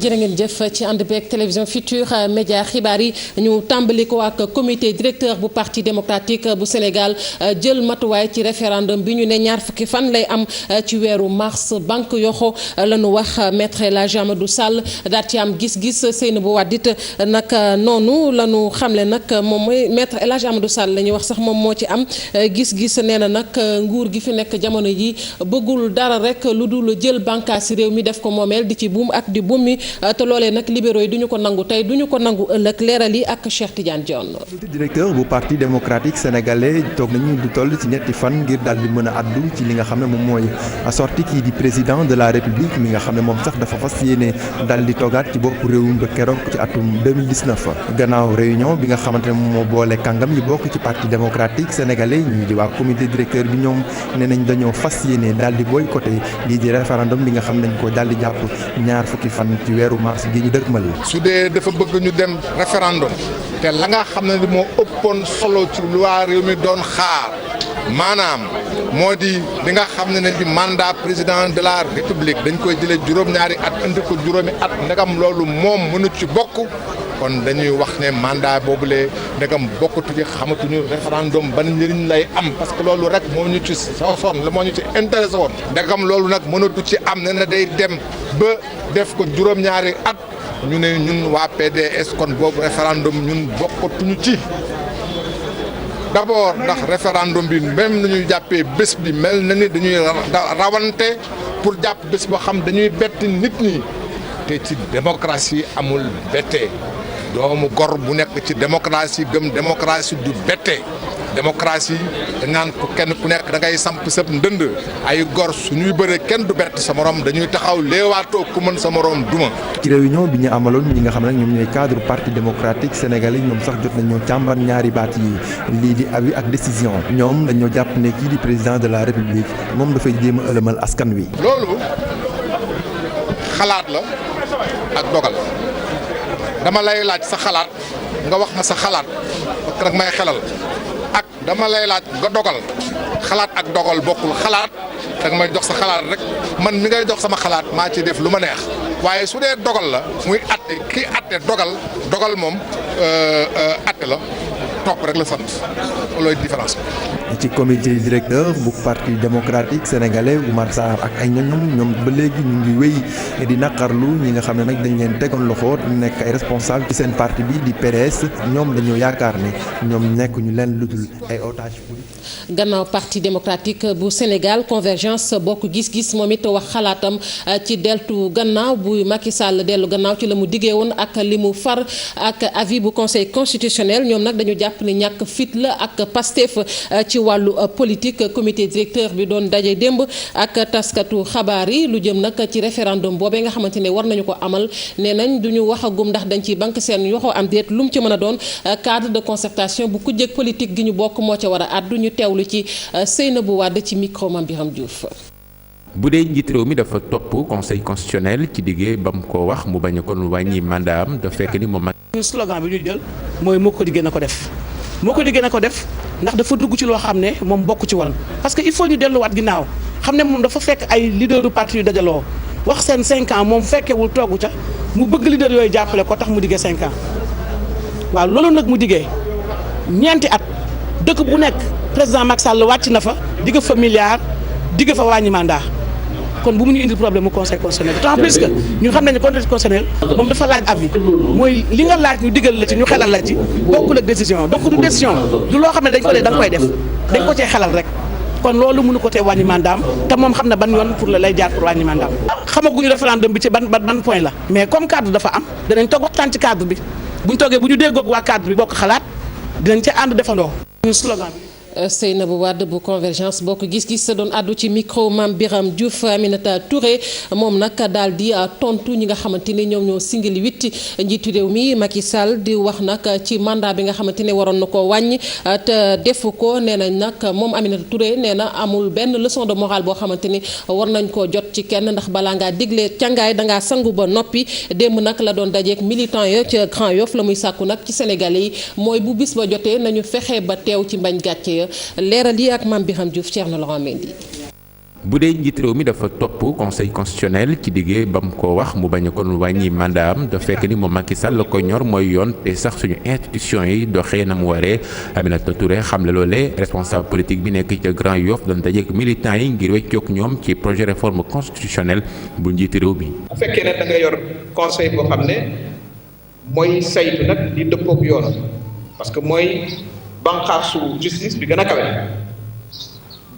Speaker 6: jërë ngeen jëf ci ànd beeg télévision Futurs Médias xibaar yi ñu tàmbali ko ak comité directeur bu parti démocratique bu Sénégal jël matuwaay ci référendum bi ñu ne ñaar fukki fan lay am ci weeru mars banque yoxo la ñu wax maître El Hadji Amadou Sall daal ci am gis-gis Seynabou Wade it nag noonu la ñu xamle nag moom mooy maître El Hadji Amadou Sall la ñuy wax sax moom moo ci am gis-gis nee na nag nguur gi fi nekk jamono ji bëggul dara rek lu dul jël bànqaasi réew mi def ko moomeel di ci buum ak di bummi te loolee nag libéraux yi duñu ko nangu tey duñu ko nangu ëllëg leeral yi ak Cheikh Tidiane Dione.
Speaker 9: directeur bu parti démocratique sénégalais toog nañu lu toll ci ñetti fan ngir daal di mën a addu ci li nga xam ne moom mooy sorti kii di président de la république mi nga xam ne moom sax dafa fas yéene daal di toogaat ci bopp réewum ba keroog ci atum 2019 gannaaw réunion bi nga xamante ne moom moo boole kàngam yi bokk ci parti démocratique sénégalais ñii di waa comité directeur bi ñoom nee nañ dañoo fas yéene daal di boycotté lii di référendum bi nga xam ne dañ ko daal di jàpp ñaar fukki fan ci weeru mars gi ñu dëkkmal.
Speaker 10: su dee dafa bëgg ñu dem référendum te la nga xam ne moo ëppoon solo ci loi réew mi doon xaar maanaam moo di li nga xam ne di mandat président de la république dañ koy jëlee juróom-ñaari at indi ko juróomi at ndegam loolu moom mënu ci bokk kon dañuy wax ne mandat boobule ndegam bokkatu ci xamatuñu référendum ban njëriñ lay am parce que loolu rek moo ñu ci sosoon la moo ñu ci intéressé woon ndegam loolu nag mënatu ci am ne na day dem ba def ko juróom-ñaari at ñu ne ñun waa PDS kon boobu référendum ñun bokkatuñu ci d'abord ndax référendum bi même nañuy jàppee bés bi mel na ni dañuy rawante pour jàpp bés boo xam dañuy bett nit ñi te ci démocratie amul bettee doomu gor bu nekk ci démocratie gëm démocratie du bette démocratie da ngaan ko kenn ku nekk da ngay samp sëb ndënd ay gor suñuy bëre kenn du bett sa morom dañuy taxaw léewaatoo ku mën sa morom duma.
Speaker 9: ci réunion bi ñu amaloon ñi nga xam ne nag ñoom ñooy cadre parti démocratique sénégalais ñoom sax jot nañoo càmbar ñaari baat yi lii di avis ak décision ñoom dañoo jàpp ne kii di président de la république moom dafay jéem a ëlëmal askan wi.
Speaker 10: loolu xalaat la ak dogal dama lay laaj sa xalaat nga wax ma sa xalaat parce que nag may xelal ak dama lay laaj nga dogal xalaat ak dogal bokkul xalaat danga may jox sa xalaat rek man mi ngay jox sama xalaat maa ci def lu ma neex waaye su dee dogal la muy atte kii atte dogal moom atte la topp rek la sant loolooy différence bi.
Speaker 9: ci comité directeur bu parti démocratique sénégalais Oumar Sarr ak ay ñoom ba léegi ñu ngi wéy di naqarlu ñi nga xam ne nag dañ leen tegoon loxo nekk ay responsable ci seen parti bi di PDS ñoom dañoo yaakaar ne ñoom nekk ñu leen ludul ay otage politique.
Speaker 6: gannaaw parti démocratique bu Sénégal convergence bokk gis-gis moom it wax xalaatam ci deltu gannaaw bu Macky Sall dellu gannaaw ci la mu diggee woon ak li mu far ak avis bu conseil constitutionnel ñoom nag dañu jàpp ne ñàkk fit la ak Pastef ci wàllu politique comité directeur bi doon daje démb ak taskatu xabaar yi lu jëm nag ci référendum boobee nga xamante ne war nañu ko amal nee nañ duñu waxagum ndax dañ ci banque seen yoxoo am déet lu mu ci mën a doon cadre de concertation bu kujjeg politique gi ñu bokk moo ca war a àddu ñu teewlu ci Seynabou Wade ci micro Mame Birame Diouf.
Speaker 11: bu dee njiit réew mi dafa topp conseil constitutionnel ci diggee ba mu ko wax mu bañ a kon wàññi mandat am dafa fekk ni moom mag.
Speaker 12: slogan bi ñuy jël mooy moo ko diggee na ko def ndax dafa dugg ci loo xam ne moom bokk ci woon parce que il faut ñu delluwaat ginnaaw xam ne moom dafa fekk ay leader du parti yu dajaloo wax seen 5 ans moom fekkewul togg ca mu bëgg leader yooyu jàppale ko tax mu diggee 5 ans waaw loolu nag mu diggee ñeenti at dëkk bu nekk président Macky Sall wàcc na fa digg fa milliard digg fa wàññi mandat kon bu mu ñu indi problème mu conseil constitutionnel d'autant plus que ñu xam nañu conseil constitutionnel moom dafa laaj avis mooy li nga laaj ñu digal la ci ñu xelal la ci bokkul ak décision donc du décision du loo xam ne dañ ko dee da nga koy def dañ ko cee xelal rek kon loolu mënu ko tee wàññi mandaam te moom xam na ban yoon pour la lay jaar pour wàññi mandaam xamaguñu référendum bi ci ban point la mais comme cadre dafa am danañ toog waxtaan ci cadre bi buñ toogee bu ñu déggoog waa cadre bi bokk xalaat dinañ ca ànd defandoo slogan bi.
Speaker 6: Seynabou Wade bu convergence bokk gis-gis sa doon àddu ci micro Mame Birame Diouf. Aminata Touré moom nag daal di tontu ñi nga xamante ne ñoom ñoo singali witti njiitu réew mi Macky Sall di wax nag ci mandat bi nga xamante ne waroon na ko wàññi te defu ko nee nañ nag moom Aminata Touré nee na amul benn leçon de morale boo xamante ni war nañ koo jot ci kenn ndax balaa ngaa digle càngaay dangaa sangu ba noppi démb nag la doon dajeek militant ya ca Grand Yoff la muy sàkku nag ci Sénégalais yi mooy bu bis ba jotee nañu fexe ba teew ci mbañ gàcce leeral yi ak Mame Birame Diouf Thierno Laurent Mendy.
Speaker 11: bu dee njiit réew mi dafa topp conseil constitutionnel ci diggee ba mu ko wax mu bañ a kon wàññi mandat am dafa fekk ni moom Macky Sall la ko ñor mooy yoon te sax suñu institution yi doxee na mu waree. Aminata Touré xam le loolee responsable politique bi nekk ca Grand Yoff doon dajeek militants yi ngir weccoog ñoom ci projet réforme constitutionnelle bu njiit réew mi.
Speaker 13: bu fekkee ne da nga yor conseil boo xam ne mooy saytu nag di dëppoog yoon parce que mooy banqaasu justice bi gën a kawe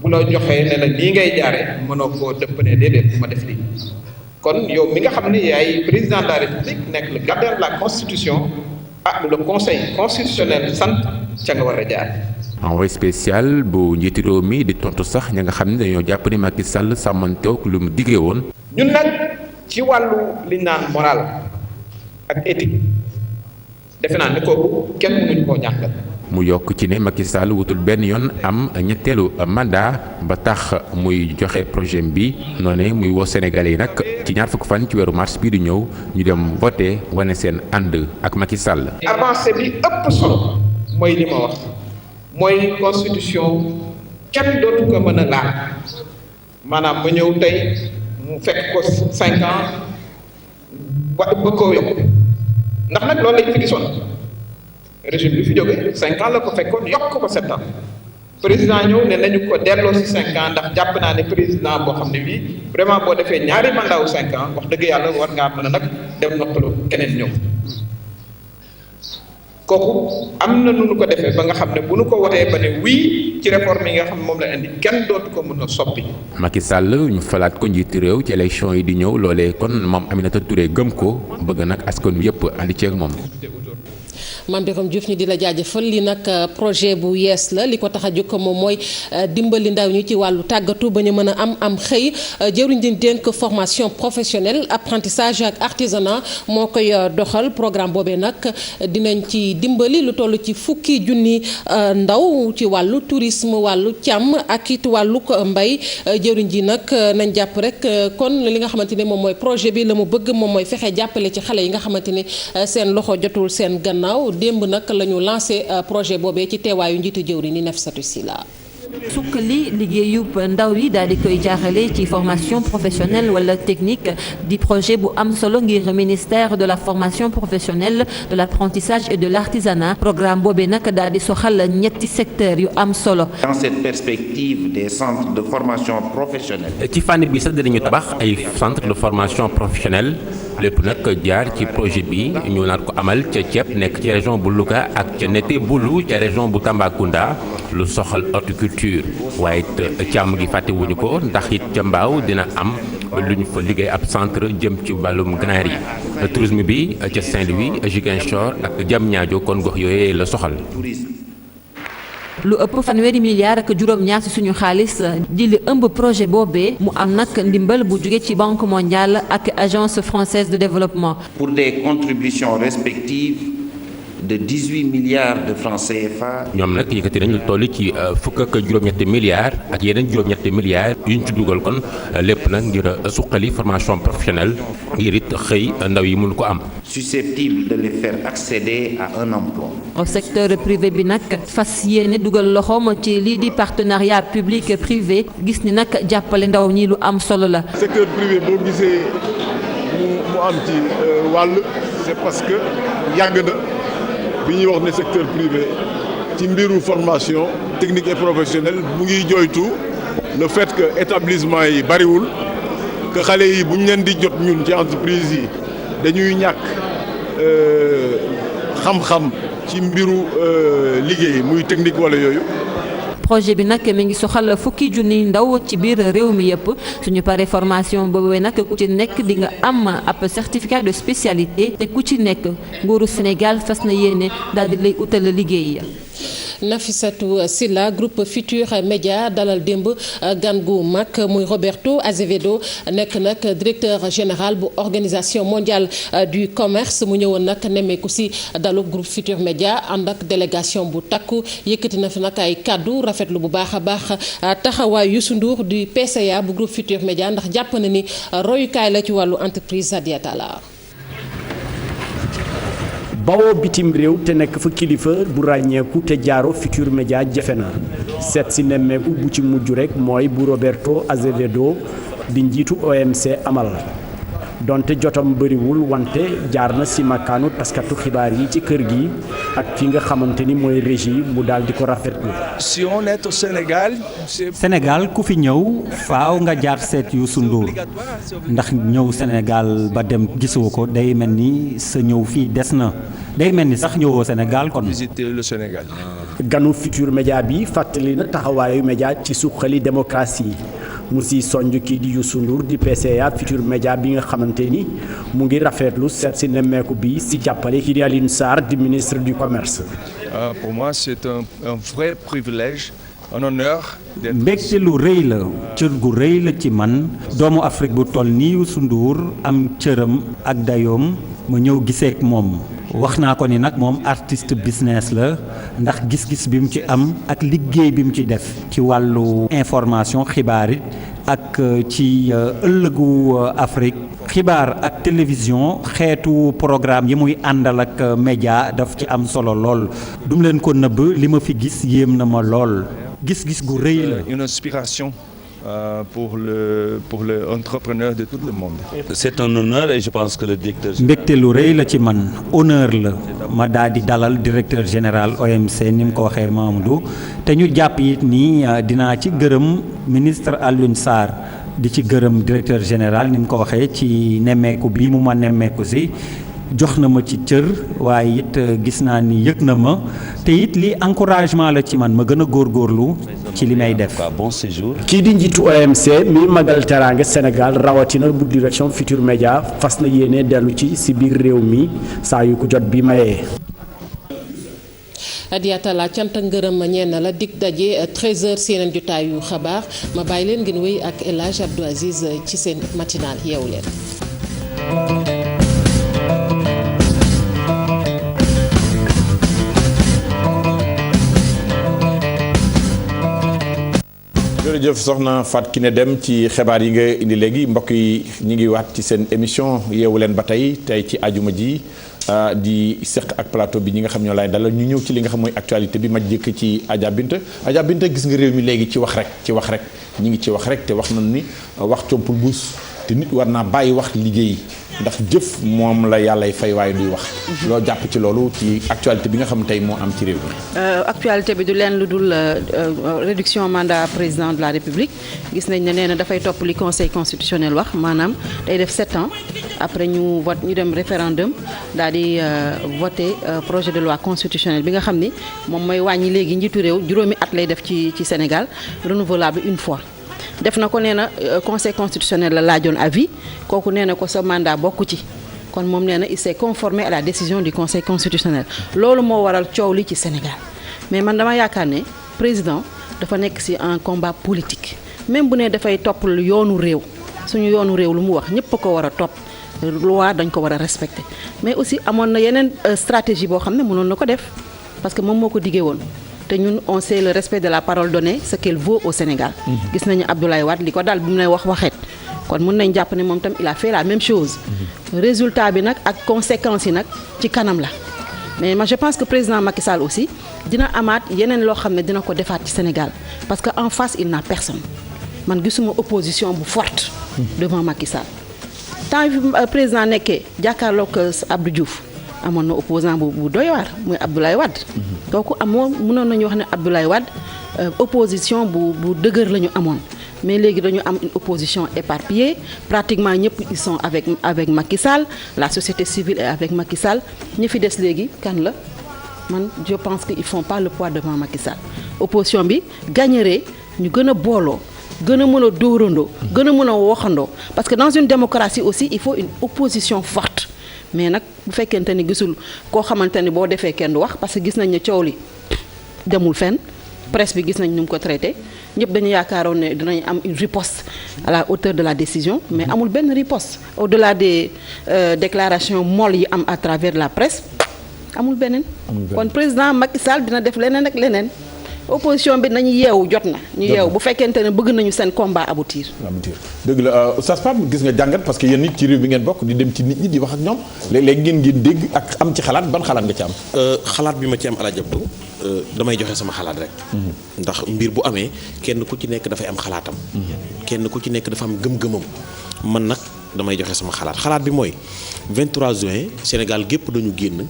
Speaker 13: bu la joxee ne la nii ngay jaare mënoo koo dëpp ne déedéet bu ma def lii kon yow mi nga xam ne yaay président de la république nekk le gardien de la constitution lu le conseil constitutionnel sant ca nga war a jaar.
Speaker 11: envoyé spécial bu njiitu réew mi di tontu sax ña nga xam ne dañoo jàpp ni Macky Sall sàmmanteeg lu mu diggee woon.
Speaker 13: ñun nag ci wàllu liñ naan moral ak éthique defe naa ne kooku kenn mënuñ koo ñàkkal.
Speaker 11: mu yokk ci ne Macky Sall wutul benn yoon am ñetteelu mandat ba tax muy joxe projet bi noonu muy woo Sénégalais yi nag ci ñaar fukki fan ci weeru mars bii di ñëw ñu dem voté wane seen ànd ak Macky Sall.
Speaker 13: avancée bi ëpp solo mooy li ma wax mooy constitution kenn dootu ko mën a laal maanaam ma ñëw tey mu fekk ko 5 ans bëgg koo yokk ndax nag loolu lañ fi gisoon. régime bi fi jógee 5 ans la ko fekkoon yokk ko 7 ans président ñëw ne nañu ko delloo si 5 ans ndax jàpp naa ne président boo xam ne bii vraiment boo defee ñaari mandat wu 5 ans wax dëgg yàlla war ngaa mën a nag dem noppalu keneen ñëw kooku am na nu nu ko defee ba nga xam ne bu nu ko wotee ba ne wii ci réforme yi nga xam ne moom la indi kenn dootu ko mën a soppi.
Speaker 11: Macky Sall ñu falaat ko njiitu réew ci élection yi di ñëw loolee kon moom Aminata Touré gëm ko bëgg nag askan wi yëpp andi ceeg moom.
Speaker 6: Mame Birame Diouf ñu di la jaajëfal li nag projet bu yees la li ko tax a jóg moom mooy dimbali ndaw ñi ci wàllu tàggatu ba ñu mën a am xëy jëwriñ di dénk formation professionnelle apprentissage ak artisanat moo koy doxal programme boobee nag dinañ ci dimbali lu toll ci fukki junni ndaw ci wàllu tourisme wàllu càmm ak it wàllu mbay jëwriñ ji nag nañ jàpp rek kon li nga xamante ne moom mooy projet bi la mu bëgg moom mooy fexe jàppale ci xale yi nga xamante ne seen loxo jotul seen gannaaw démb nag la ñu lancé projet boobee ci teewaayu njiitu jëwriñ ni Nafissatou Sylla
Speaker 14: sukkali liggéeyub ndaw yi daal di koy jaarale ci formation professionnelle wala technique di projet bu am solo ngir ministère de la formation professionnelle de l'apprentissage et de l'artisanat programme boobee nag daal di soxal ñetti secteurs yu am solo.
Speaker 15: Dans cette perspective des centres de formation professionnelle.
Speaker 11: ci fànn bi sax dinañu tabax ay centre de formation professionnelle lépp nag jaar ci projet bi ñu naan ko amal ca Thiep nekk ci région bu Louga ak ca Netebulu ca région bu Tambacounda lu soxal horticulture waaye it càmm gi fàttewuñu ko ndax it ca Mbaaw dina am lu ñu fa liggéey ab centre jëm ci wàllum ganaar yi tourisme bi ca Saint-Louis Ziguinchor ak Diamniadio kon gox yooyu la soxal.
Speaker 14: lu ëpp fanweeri milliards ak juróom-ñaar ci suñu xaalis di li ëmb projet boobee mu am nag ndimbal bu jóge ci Banque mondiale ak Agence française de développement.
Speaker 15: Pour des contributions respectives de 18 milliards de francs CFA.
Speaker 11: ñoom nag yëkkati nañu toll ci fukk ak juróom-ñetti milliards ak yeneen juróom-ñetti milliards yu ñu ci dugal kon lépp nag ngir suqali formation professionnelle ngir it xëy ndaw yi mun ko am.
Speaker 15: susceptible de les faire accéder à un emploi.
Speaker 14: au secteur privé bi nag fas yéene dugal loxoom ci lii di partenariat public privé gis ni nag jàppale ndaw ñi lu am solo la.
Speaker 16: secteur privé boo gisee mu am ci wàll c'est parce que yàgg na. bi ñuy wax ne secteur privé ci mbiru formation technique et professionnelle mu ngi jooytu le fait que établissement yi bariwul que xale yi bu ñu leen di jot ñun ci entreprise yi dañuy ñàkk xam-xam ci mbiru liggéey muy technique wala yooyu.
Speaker 14: projet bi nag mi ngi soxal fukki junni ndaw ci biir réew mi yëpp suñu paree formation boobu nag ku ci nekk di nga am ab certificat de spécialité te ku ci nekk nguuru Sénégal fas na yéene daal di lay utal liggéey.
Speaker 6: Nafissatou Sylla groupe Futur Média dalal démb gan gu mag muy Roberto Azevedo nekk nag directeur général bu organisation mondiale du commerce mu ñëwoon nag nemmeeku si dalu groupe Futur Média ànd ak délégation bu takku yëkkati na fi nag ay kàddu rafetlu bu baax a baax taxawaay Youssou Ndour du PCA bu groupe Futur Média ndax jàpp na ni royukaay la ci wàllu entreprise Sadiatala.
Speaker 17: bawoo bitim réew te nekk fa kilifa bu ràññeeku te jaaro Futur Média jafe na seet si nemmeeku bu ci mujj rek mooy bu Roberto Azevedo di njiitu OMC amal donte jotam bëriwul wante jaar na si makaanu taskatu xibaar yi ci kër gi ak fi nga xamante ni mooy régie mu daal di ko rafetlu.
Speaker 18: Si on est au Sénégal.
Speaker 19: Sénégal ku fi ñëw faaw nga jaar seet Youssou Ndour ndax ñëw Sénégal ba dem gisoo ko day mel ni sa ñëw fii des na day mel ni sax ñëwoo Sénégal kon.
Speaker 18: Visiter le Sénégal.
Speaker 17: ganu Futur Média bi fàttali na taxawaayu média ci suqali démocratie mu si sonj kii di Youssou Ndour di PCA Futur Média bi nga xamante ni mu ngi rafetlu seet si nemmeeku bi si jàppale kii di Alioune Sarr di ministre du commerce.
Speaker 18: Pour moi c'est un vrai privilège. un honneur.
Speaker 19: mbégte lu rëy la cër gu rëy la ci man doomu Afrique bu toll nii Youssou Ndour am cëram ak dayoom ma ñëw giseek moom wax naa ko ni nag moom artiste business la ndax gis-gis bi mu ci am ak liggéey bi mu ci def ci wàllu information xibaar it ak ci ëllëgu Afrique xibaar ak télévision xeetu programme yi muy àndal ak média daf ci am solo lool dum leen ko nëbb li ma fi gis yéem na ma lool gis-gis gu rëy la.
Speaker 18: Une inspiration pour le entrepreneur de tout le monde.
Speaker 20: C'est un honneur et je pense que le directeur.
Speaker 19: mbégte lu rëy la ci man honneur la ma daal di dalal directeur général OMC ni mu ko waxee Mamadou te ñu jàpp it ni dinaa ci gërëm ministre Alioune Sarr di ci gërëm directeur général ni mu ko waxee ci nemmeeku bi mu ma nemmeeku si. jox na ma ci cër waaye it gis naa ni yëg na ma te it li encouragement la ci man ma gën a góorgóorlu ci li may def.
Speaker 20: bon séjour.
Speaker 17: kii di njiitu OMC mi magal teraanga Sénégal rawatina bu direction Futur Média fas na yéene dellu ci si biir réew mi saa yu ko jot bi mayee.
Speaker 6: Adiatala cant ak ngërëm ñeen la dig daje 13h si yeneen jotaayu xabaar ma bàyyi leen ngeen wéy ak El Hadj Abdou Aziz ci seen matinal yeewu leen.
Speaker 1: jërëjëf soxna Fatou Kiné Deme ci xibaar yi nga indi léegi mbokk yi ñu ngi waat ci seen émission yeewu leen ba tey ci ajuma ji di seq ak plateau bi ñi nga xam ñoo lay dalal ñu ñëw ci li nga xam mooy actualité bi ma jëkk ci Adja Binta gis nga réew mi léegi ci wax rek ñi ngi ci wax rek te wax nañu ni wax compul buus te nit war naa bàyyi wax liggéey ndax jëf moom la yàllay fay waaye duy wax. loo jàpp ci loolu ci actualité bi nga xam tey moo am ci réew mi.
Speaker 5: actualité bi du leen lu dul réduction mandat président de la république gis nañ ne nee na dafay topp li conseil constitutionnel wax maanaam day def 7 ans après ñu dem référendum daal di voter projet de loi constitutionnelle bi nga xam ni moom mooy wàññi léegi njiitu réew juróomi at lay def ci Sénégal renouvelable une fois. def na ko nee na conseil constitutionnel la laajoon avis kooku nee na ko sa mandat bokku ci kon moom nee na il s'est conformé à la décision du conseil constitutionnel loolu moo waral coow li ci Sénégal mais man dama yaakaar ne président dafa nekk ci un combat politique même bu ne dafay topp yoonu réew suñu yoonu réew lu mu wax ñëpp a ko war a topp loi dañ ko war a respecter mais aussi amoon na yeneen stratégie boo xam ne mënoon na ko def parce que moom moo ko diggee woon te ñun on sait le respect de la parole donnée ce qu'elle vaut au Sénégal. gis nañu Abdoulaye Wade li ko daal bi mu lay waxeet kon mën nañ jàpp ne moom tam il a fait la même chose. résultat bi nag ak conséquences yi nag ci kanam la mais je pense que président Macky Sall aussi dina amaat yeneen loo xam ne dina ko defaat ci Sénégal parce que en face il n'a personne man gisuma opposition bu forte. devant Macky Sall temps bi président nekkee jàkkaarloog Abdou Diouf. amoon na opposant bu doy waar muy Abdoulaye Wade kooku mënoon nañu wax ne Abdoulaye Wade opposition bu dëgër la ñu amoon mais léegi dañu am une opposition éparpillée pratiquement ñëpp ils sont avec Macky Sall la société civile est avec Macky Sall ñi fi des léegi kan la man je pense que ils font pas le poids devant Macky Sall opposition bi gagnerait ñu gën a booloo gën a mën a dóorandoo gën a mën a waxandoo parce que dans une démocratie aussi il faut une opposition forte mais nag bu fekkente ni gisul koo xamante ni boo defee kenn du wax parce que gis nañ ne coow li demul fenn presse bi gis nañ nu mu ko traité ñëpp dañu yaakaaroon ne dinañ am une riposte à la hauteur de la décision mais amul benn riposte au-delà des déclarations molles yi am à travers la presse amul beneen. kon président Macky Sall dina def leneen ak leneen. opposition bi nañu yeewu jot na ñu yeewu bu fekkente ne bëgg nañu seen combat aboutir.
Speaker 1: dëgg la Oustaz Pape gis nga jàngat parce que yéen nit ci réew bi ngeen bokk di dem ci nit ñi di wax ak ñoom léeg-léeg ngeen dégg ak am ci xalaat ban xalaat nga ci am.
Speaker 2: xalaat bi ma ci am El Hadj Abdou damay joxe sama xalaat rek. ndax mbir bu amee kenn ku ci nekk dafay am xalaatam. kenn ku ci nekk dafa am gëm-gëmam man nag damay joxe sama xalaat bi mooy 23 juin Sénégal gépp dañu génn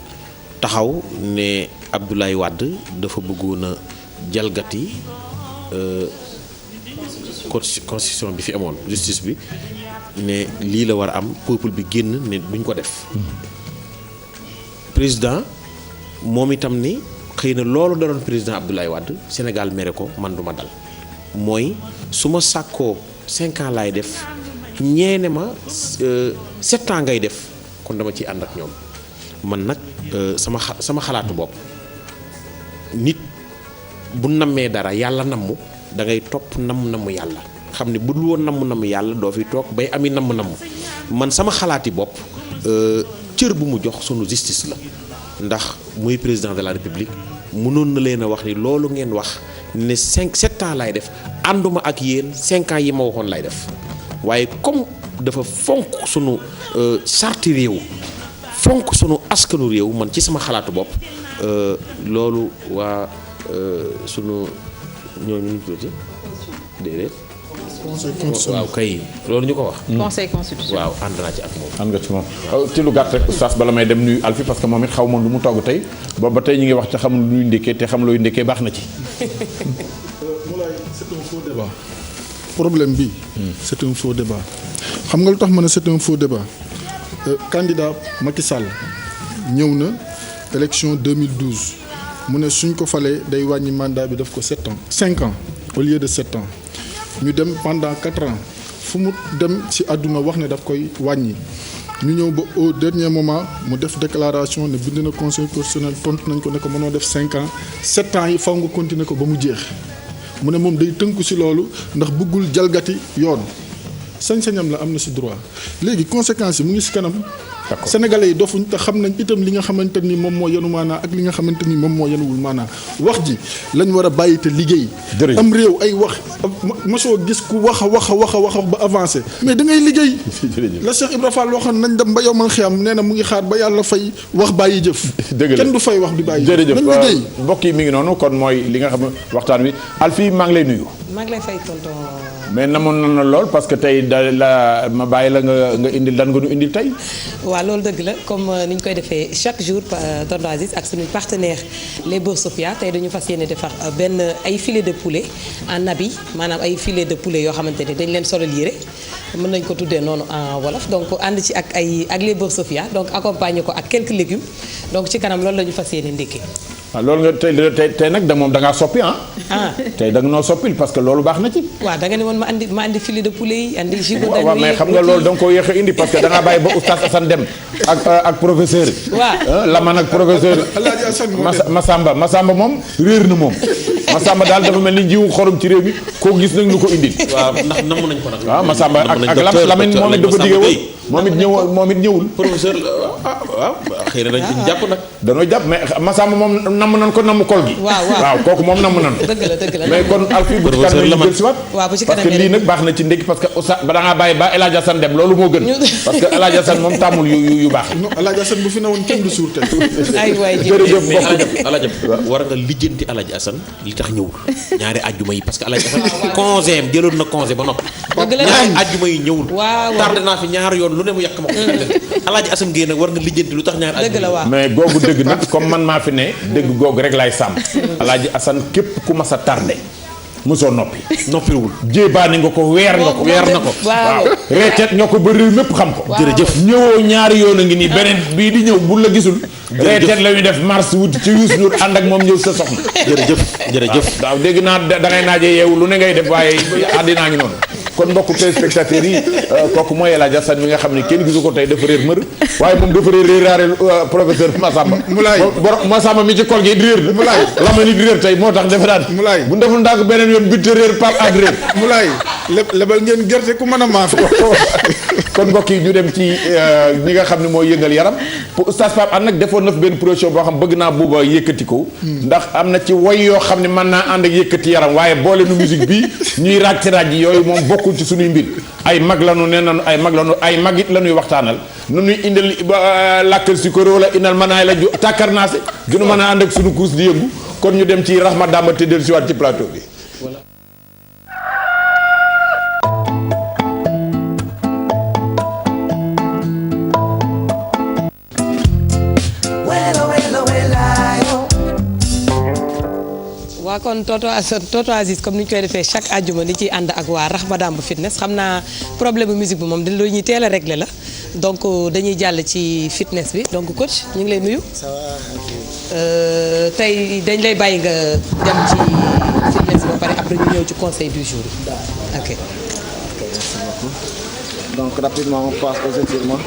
Speaker 2: taxaw ne Abdoulaye Wade dafa bëggoon a jalgati constitution bi fi amoon justice bi ne lii la war a am peuple bi génn ne duñ ko def président moom itam ni xëy na loolu da doon président Abdoulaye Wade Sénégal mere ko man duma dal mooy su ma sàkkoo 5 ans laay def ñeene ma 7 ans ngay def kon dama ciy ànd ak ñoom man nag sama xalaatu bopp nit bu nammee dara yàlla namm da ngay topp namm yàlla xam ne bu dul woon namm yàlla doo fi toog bay ami namm man sama xalaati bopp cër bu mu jox sunu justice la ndax muy président de la république mënoon na leen a wax ni loolu ngeen wax ne 7 ans laay def ànduma ak yéen 5 ans yi ma waxoon lay def waaye comme dafa fonk sunu sarti réew fonk sunu askanu réew man ci sama xalaatu bopp loolu waa sunu ñooñu ñu tuddati déedéet.
Speaker 3: conseil constitutionnel
Speaker 2: waaw kay loolu ñu ko wax.
Speaker 5: conseil constitutionnel
Speaker 2: waaw ànd naa ci ak moom.
Speaker 1: ànd nga ci moom ci lu gàtt rek oustaz bala may dem nuyu Alfi parce que moom it xaw ma lu mu togg tey boobu ba tey ñu ngi wax ci xamul lu ñuy ndékkee te xam looy ndékkee baax na ci.
Speaker 3: Moulay c'est un faux débat. problème bi. c'est un faux débat. xam nga lu tax ma ne c'est un faux débat. candidat Macky Sall ñëw na élection 2012 mu ne suñ ko falee day wàññi mandat bi def ko 7 ans 5 ans au lieu de 7 ans ñu dem pendant 4 ans fu mu dem ci àdduna wax ne daf koy wàññi ñu ñëw ba au dernier moment mu def déclaration ne bind na conseil constitutionnel tontu nañ ko ne ko mënoo def 5 ans 7 ans yi faw nga continuer ko ba mu jeex mu ne moom day tënku ci loolu ndax bëggul jalgati yoon sañ-sañam la am na ci droit léegi conséquences yi mu ngi ci kanam. Sénégalais yi dofuñ te xam nañ itam li nga xamante ni moom moo yenu maanaa ak li nga xamante ni moom moo yenuwul maanaa wax ji lañ war a bàyyi te liggéey. am réew ay wax mosoo gis ku wax a wax ba avancé mais da ngay liggéey. la Cheikh Ibra Fall waxoon nañ dem ba yowmal xiyam nee na mu ngi xaar ba yàlla fay wax bàyyi jëf.
Speaker 1: dëgg la
Speaker 3: kenn du fay wax di bàyyi jëf.
Speaker 1: jërëjëf
Speaker 3: nañ liggéey
Speaker 1: mbokk yi mi ngi noonu kon mooy li nga xam ne waxtaan wi Alfie maa ngi lay nuyu.
Speaker 21: maa ngi lay fay tonton.
Speaker 1: mais namoon na lool parce que tey da ma bàyyi la nga indil lan nga nu indil tey.
Speaker 21: waaw loolu dëgg la comme ni ñu koy defee chaque jour tonton Aziz ak suñu partenaire les Beurre Sofia tey dañu fas yéene defar ay filet de poulet en habit maanaam ay filet de poulet yoo xamante ne dañ leen solal yére mën nañ ko tuddee noonu en wolof donc ànd ci ak les Beurre Sofia donc accompagner ko ak quelques légumes donc ci kanam loolu la ñu fas yéene ndékkee.
Speaker 1: waaw loolu nga tey nag da moom da ngaa soppi tey da nga noo soppil parce que loolu baax na ci.
Speaker 21: waaw da nga ne woon ma andi filet de poulet yi andi gigot d'agneau
Speaker 1: waaw mais xam nga loolu da nga ko yéex a indi parce que da ngaa bàyyi ba oustaz Assane dem ak professeur.
Speaker 21: waaw
Speaker 1: Laman ak professeur. Massamba moom réer na moom. Massamba daal dafa mel ni jiwu xorom ci réew mi koo gis nag lu ko indil.
Speaker 2: waaw ndax namm nañ ko nag.
Speaker 1: waaw Massamba ak Lamine moom it dafa digge woon moom it ñëwul.
Speaker 2: professeur waaw xëy na dañ ci jàpp nag.
Speaker 1: danoo jàpp mais Massamba moom namm nañ ko namm kol gi. waaw kooku moom namm nañ ko.
Speaker 21: dëgg la
Speaker 1: mais kon Alfie bu ci kanam ñu jël si waat.
Speaker 21: waaw bu ci
Speaker 1: parce que lii nag baax na ci ndékki parce que oustaz ba da ngaa bàyyi ba El Hadj Assane dem loolu moo gën. parce que El Hadj Assane moom tàmmul yu baax.
Speaker 3: non El Hadj Assane bu fi newoon kenn du suur tey.
Speaker 21: ay waay
Speaker 1: jërëjëf
Speaker 2: mais El Hadj war nga lijjanti El Hadj Assane li tax ñëwul ñaari àjjuma yi parce que El Hadj Assane congé am jëloon na congé ba noppi. ñaari àjjuma yi ñëwul. tardé naa fi ñaar yoon lu ne mu yàq ma ko. El Hadj Assane Gueye nag war nga lijjanti lu tax ñaari àjjuma.
Speaker 1: mais googu dëgg nag comme man maa fi ne dëgg googu rek laay sàmm. El Hadj Assane képp ku mas a tardé mosoo noppiwul jéebaani nga ko weer na ko waaw reeteet nga ko ba réew mépp xam ko
Speaker 2: jërëjëf
Speaker 1: ñëwoo ñaari yoon a ngi nii beneen bii di ñëw bu la gisul reeteet la ñuy def mars wut ci Youssou Ndour ànd ak moom ñëw sa soxna
Speaker 2: jërëjëf
Speaker 1: waaw dégg naa da ngay naaje yeewu lu ne ngay def waaye àddinaa ngi noonu kon mbokku téléspectateurs yi kooku mooy El Hadj Assane mi nga xam ne kenn gisu ko tey dafa réer mër waaye moom dafa réeraare professeur Massamba mi ci kol gi réer na lama nit réer tey moo tax defe daan bu deful ndànk beneen yoon bitte réer Pape ak réer
Speaker 3: Moulay lebal ngeen gerte ku mën a maaf
Speaker 1: kon mbokk yi ñu dem ci ñi nga xam ne mooy yëngal yaram pour oustaz Pape Hann nag defoon na fi benn production boo xam bëgg naa booba yëkkati ko ndax am na ci woy yoo xam ne mën naa ànd ak yëkkati yaram waaye boole nu musique bi ñuy raaj yooyu moom bokkul ci suñuy mbir ay mag lanu nee nanu ay mag it la ñuy waxtaanal nu ñuy indil làkkal si koro wala indal manaay la ju tàkkarnaase duñu mën a ànd ak suñu kuus di yëngu kon ñu dem ci Rahma Damba te del siwaat ci plateau bi
Speaker 21: waaw kon Toto Aziz comme ni ñu koy defee chaque àjjuma ni ciy ànd ak waa Rahma Damba fitness xam naa problème bu musique bi moom dañ la ñuy teel a régler la donc dañuy jàll ci fitness bi donc coach ñu ngi lay nuyu.
Speaker 22: ça va.
Speaker 21: tey dañ lay bàyyi nga dem ci fitness ba pare après ñu ñëw ci conseil du jour. ok.
Speaker 22: Merci beaucoup. Donc rapidement on passe aux étirements.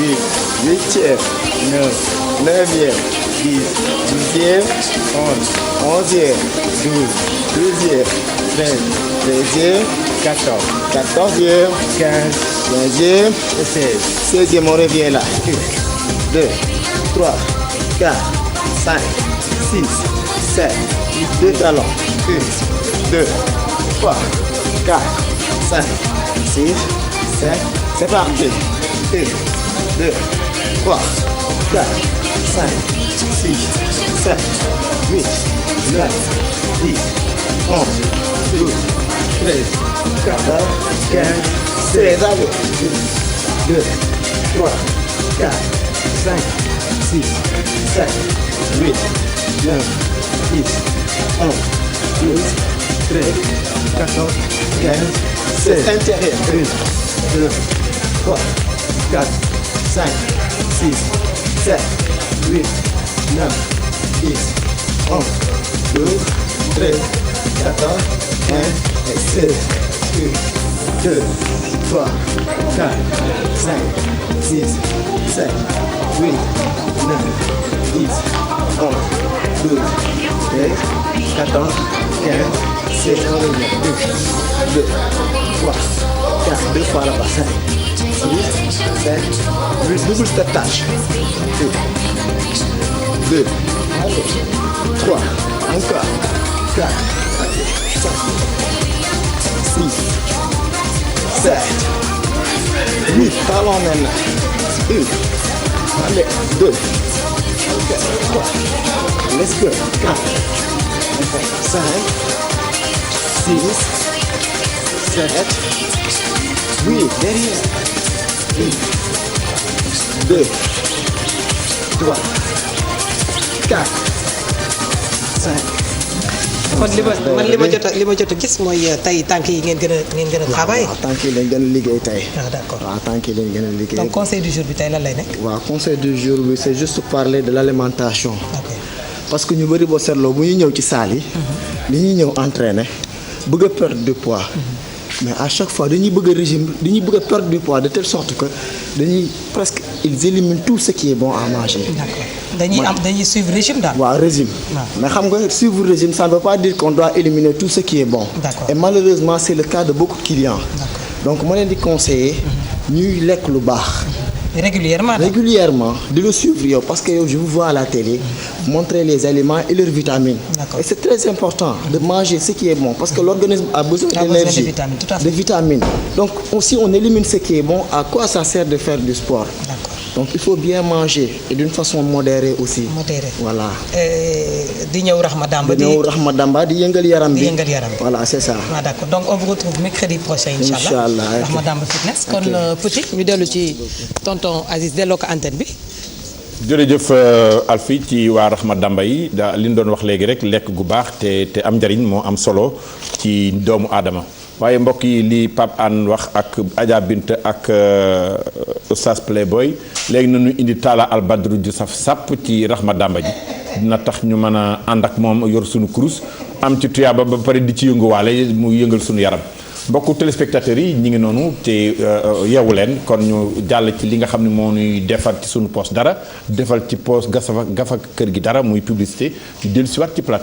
Speaker 22: 8e, 9, 9e, 10, 10e, 11, 11e, 12, 12e, 13, 13e, 14, 14e, 15, 15e, 16. 16e, on revient là. 1, 2, 3, 4, 5, 6, 7, 2 talons. 1, 2, 3, 4, 5, 6, 7, c'est parti. 1, 2, 3, 4, 5, 6, 7, 8, 9, 10, 11, 12, 13, 14, 15, 16. Allez. 1, 2, 3, 4, 5, 6, 7, 8, 9, 10, 11, 12, 13, 14, 15, 16. Intérieur. 1, 2, 3, 4, 5, 6, 7, 8, 9, 10, 11, 12, 13, 14, 15 et 16. 1, 2, 3, 4, 5, 6, 7, 8, 9, 10, 11, 12, 13, 14, 15, 16. 1, 2, 3, 4, 2 fois là-bas. 5, 6, 7, 8, double step touch. 2, 3, encore. 4, 5, 6, 7, 8, talons maintenant. 1, allez, 2, 3, let's go. 4, 5, 6, 7, 8, derrière. 1, 2, 3, 4, 5.
Speaker 21: kon li ma jot a gis mooy tey tànk yi ngeen gën a travailler.
Speaker 22: waaw tànk yi lañ gën a liggéey tey.
Speaker 21: ah d'accord
Speaker 22: waaw tànk yi lañ gën a liggéey.
Speaker 21: donc conseil du jour bi tey lan lay nekk.
Speaker 22: waaw conseil du jour bi c'est juste parler de l'alimentation. parce que ñu bëri boo seetloo bu ñu ñëw ci salle yi. li ñuy ñëw entraîner bëgg a perdre du poids. mais à chaque fois dañuy bëgg a régime dañuy bëgg a perdre du poids de telle sorte que dañuy presque ils éliminent tout ce qui est bon à manger.
Speaker 21: d'accord dañuy suivre régime daal.
Speaker 22: waaw régime. mais xam nga suivre régime ça ne veut pas dire qu'on doit éliminer tout ce qui est bon.
Speaker 21: D'accord.
Speaker 22: Et malheureusement c'est le cas de beaucoup de clients. donc ma leen di conseiller ñuy lekk lu baax. régulièrement di le suivre yow parce que yow je vous vois à la télé montrer les aliments et leurs vitamines. Et c'est très important de manger ce qui est bon parce que l'organisme a besoin d'énergie, de vitamines. Donc si on élimine ce qui est bon, à quoi ça sert de faire du sport? Donc il faut bien manger et d'une façon modérée aussi. Voilà.
Speaker 21: di ñëw Rahma Damba
Speaker 22: di ñëw Rahma Damba di yëngal yaram bi.
Speaker 21: di yëngal yaram bi.
Speaker 22: Voilà c'est ça.
Speaker 21: Ah d'accord donc on vous retrouve mercredi prochain inchallah.
Speaker 22: Inchallah.
Speaker 21: Rahma Damba fitness. kon petit ñu dellu ci tonton Aziz delloo ko antenne bi.
Speaker 1: jërëjëf Alfi ci waa Rahma Damba yi li ñu doon wax léegi rek lekk gu baax te am njariñ moo am solo ci doomu aadama waaye mbokk yi li Pape Anne wax ak Adja Bint ak Oustaz Playboy léegi nañu indi Talla Al Badru ju saf sàpp ci Rahma Damba ji dina tax ñu mën a ànd ak moom yor suñu kurus am ci tuyaaba ba pare di ci yënguwaale mu yëngal suñu yaram mbokku téléspectateurs yi ñi ngi noonu te yeewu leen kon ñu jàll ci li nga xam ne moo ñuy defal ci suñu poste dara defal ci poste gafa kër gi dara muy publicité ñu dellu si waat ci plateau